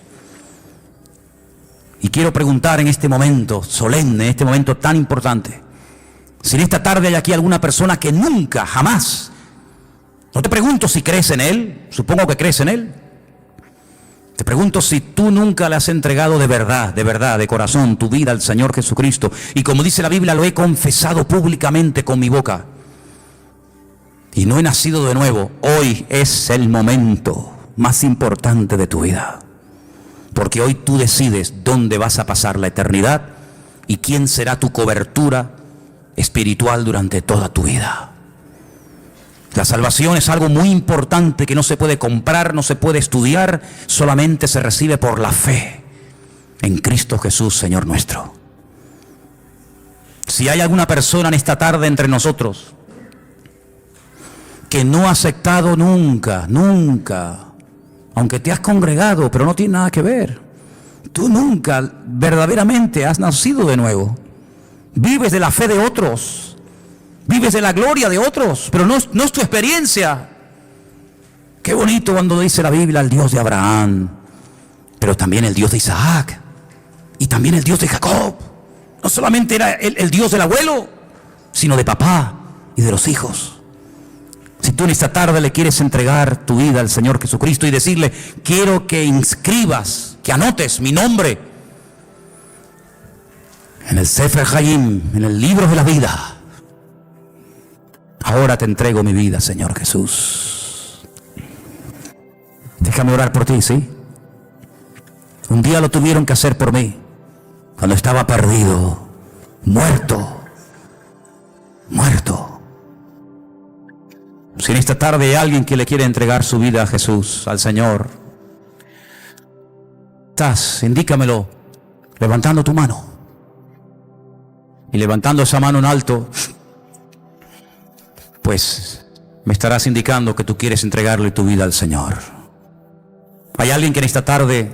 Speaker 2: Y quiero preguntar en este momento solemne, en este momento tan importante, si en esta tarde hay aquí alguna persona que nunca, jamás, no te pregunto si crees en Él, supongo que crees en Él. Te pregunto si tú nunca le has entregado de verdad, de corazón, tu vida al Señor Jesucristo. Y como dice la Biblia, lo he confesado públicamente con mi boca. Y no he nacido de nuevo. Hoy es el momento más importante de tu vida. Porque hoy tú decides dónde vas a pasar la eternidad y quién será tu cobertura espiritual durante toda tu vida. La salvación es algo muy importante que no se puede comprar, no se puede estudiar, solamente se recibe por la fe en Cristo Jesús, Señor nuestro. Si hay alguna persona en esta tarde entre nosotros que no ha aceptado nunca, aunque te has congregado, pero no tiene nada que ver, tú nunca verdaderamente has nacido de nuevo, vives de la fe de otros, vives de la gloria de otros, pero no es tu experiencia. Qué bonito cuando dice la Biblia el Dios de Abraham, pero también el Dios de Isaac y también el Dios de Jacob. No solamente era el Dios del abuelo, sino de papá y de los hijos. Si tú en esta tarde le quieres entregar tu vida al Señor Jesucristo y decirle: quiero que inscribas, que anotes mi nombre en el Sefer Hayim, en el libro de la vida. Ahora te entrego mi vida, Señor Jesús. Déjame orar por ti, ¿sí? Un día lo tuvieron que hacer por mí, cuando estaba perdido, muerto. Si en esta tarde hay alguien que le quiere entregar su vida a Jesús, al Señor, indícamelo levantando tu mano. Y levantando esa mano en alto, pues me estarás indicando que tú quieres entregarle tu vida al Señor. ¿Hay alguien que en esta tarde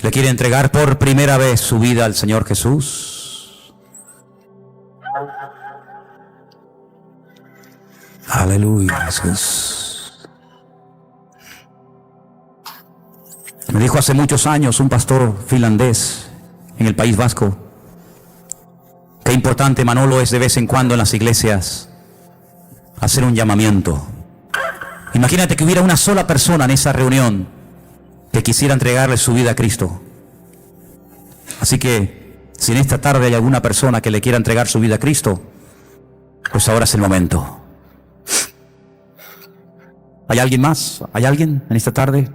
Speaker 2: le quiere entregar por primera vez su vida al Señor Jesús? Aleluya, Jesús. Me dijo hace muchos años un pastor finlandés en el País Vasco: qué importante, Manolo, es de vez en cuando en las iglesias hacer un llamamiento. Imagínate que hubiera una sola persona en esa reunión que quisiera entregarle su vida a Cristo. Así que si en esta tarde hay alguna persona que le quiera entregar su vida a Cristo, pues ahora es el momento. ¿Hay alguien más? ¿Hay alguien en esta tarde?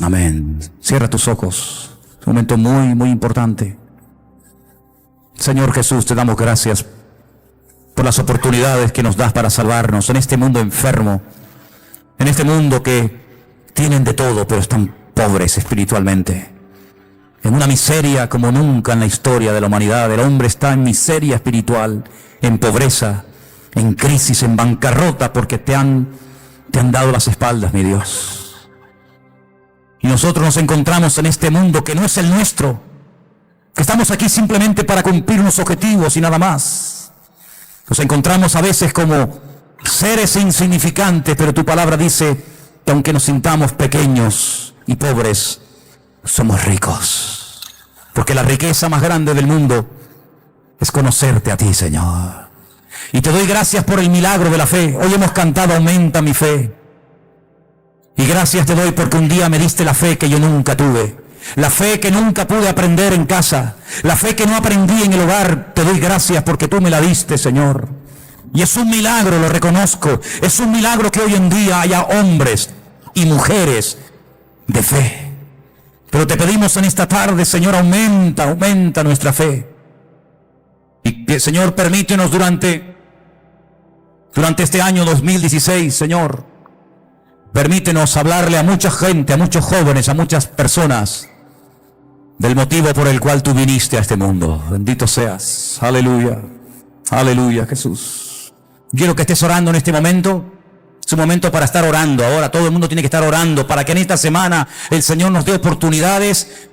Speaker 2: Amén. Cierra tus ojos. Es un momento muy, muy importante. Señor Jesús, te damos gracias por las oportunidades que nos das para salvarnos en este mundo enfermo, en este mundo que tienen de todo, pero están pobres espiritualmente, en una miseria como nunca en la historia de la humanidad. El hombre está en miseria espiritual, en pobreza, en crisis, en bancarrota, porque te han dado las espaldas, mi Dios. Y nosotros nos encontramos en este mundo que no es el nuestro, que estamos aquí simplemente para cumplir unos objetivos y nada más. Nos encontramos a veces como seres insignificantes, pero tu palabra dice que aunque nos sintamos pequeños y pobres, somos ricos. Porque la riqueza más grande del mundo es conocerte a ti, Señor. Y te doy gracias por el milagro de la fe. Hoy hemos cantado Aumenta mi fe. Y gracias te doy porque un día me diste la fe que yo nunca tuve. La fe que nunca pude aprender en casa. La fe que no aprendí en el hogar. Te doy gracias porque tú me la diste, Señor. Y es un milagro, lo reconozco. Es un milagro que hoy en día haya hombres y mujeres de fe. Pero te pedimos en esta tarde, Señor, aumenta nuestra fe. Y Señor, permítenos durante este año 2016, Señor, permítenos hablarle a mucha gente, a muchos jóvenes, a muchas personas del motivo por el cual tú viniste a este mundo. Bendito seas. Aleluya. Aleluya, Jesús. Quiero que estés orando en este momento. Es un momento para estar orando. Ahora todo el mundo tiene que estar orando para que en esta semana el Señor nos dé oportunidades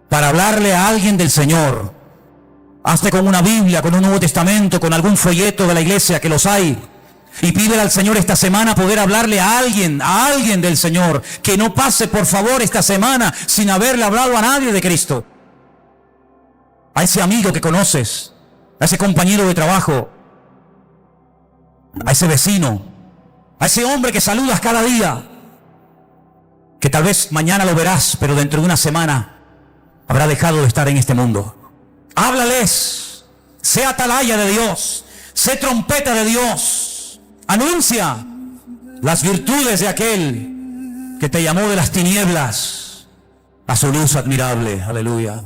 Speaker 2: para hablarle a alguien del Señor. Hazte con una Biblia, con un Nuevo Testamento, con algún folleto de la iglesia, que los hay. Y pídele al Señor esta semana poder hablarle a alguien del Señor. Que no pase, por favor, esta semana sin haberle hablado a nadie de Cristo. A ese amigo que conoces, a ese compañero de trabajo, a ese vecino, a ese hombre que saludas cada día, que tal vez mañana lo verás, pero dentro de una semana habrá dejado de estar en este mundo. Háblales, sé atalaya de Dios, sé trompeta de Dios. Anuncia las virtudes de aquel que te llamó de las tinieblas a su luz admirable. Aleluya.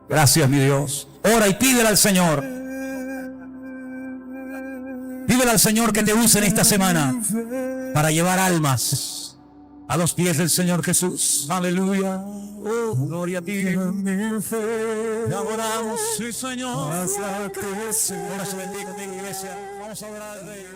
Speaker 2: Gracias, mi Dios. Ora y pídele al Señor. Pídele al Señor que te use en esta semana para llevar almas a los pies del Señor Jesús. Aleluya. Oh, gloria a ti. Te adoramos, sí, Señor. Ahora se bendiga, iglesia. Vamos a orar al Rey.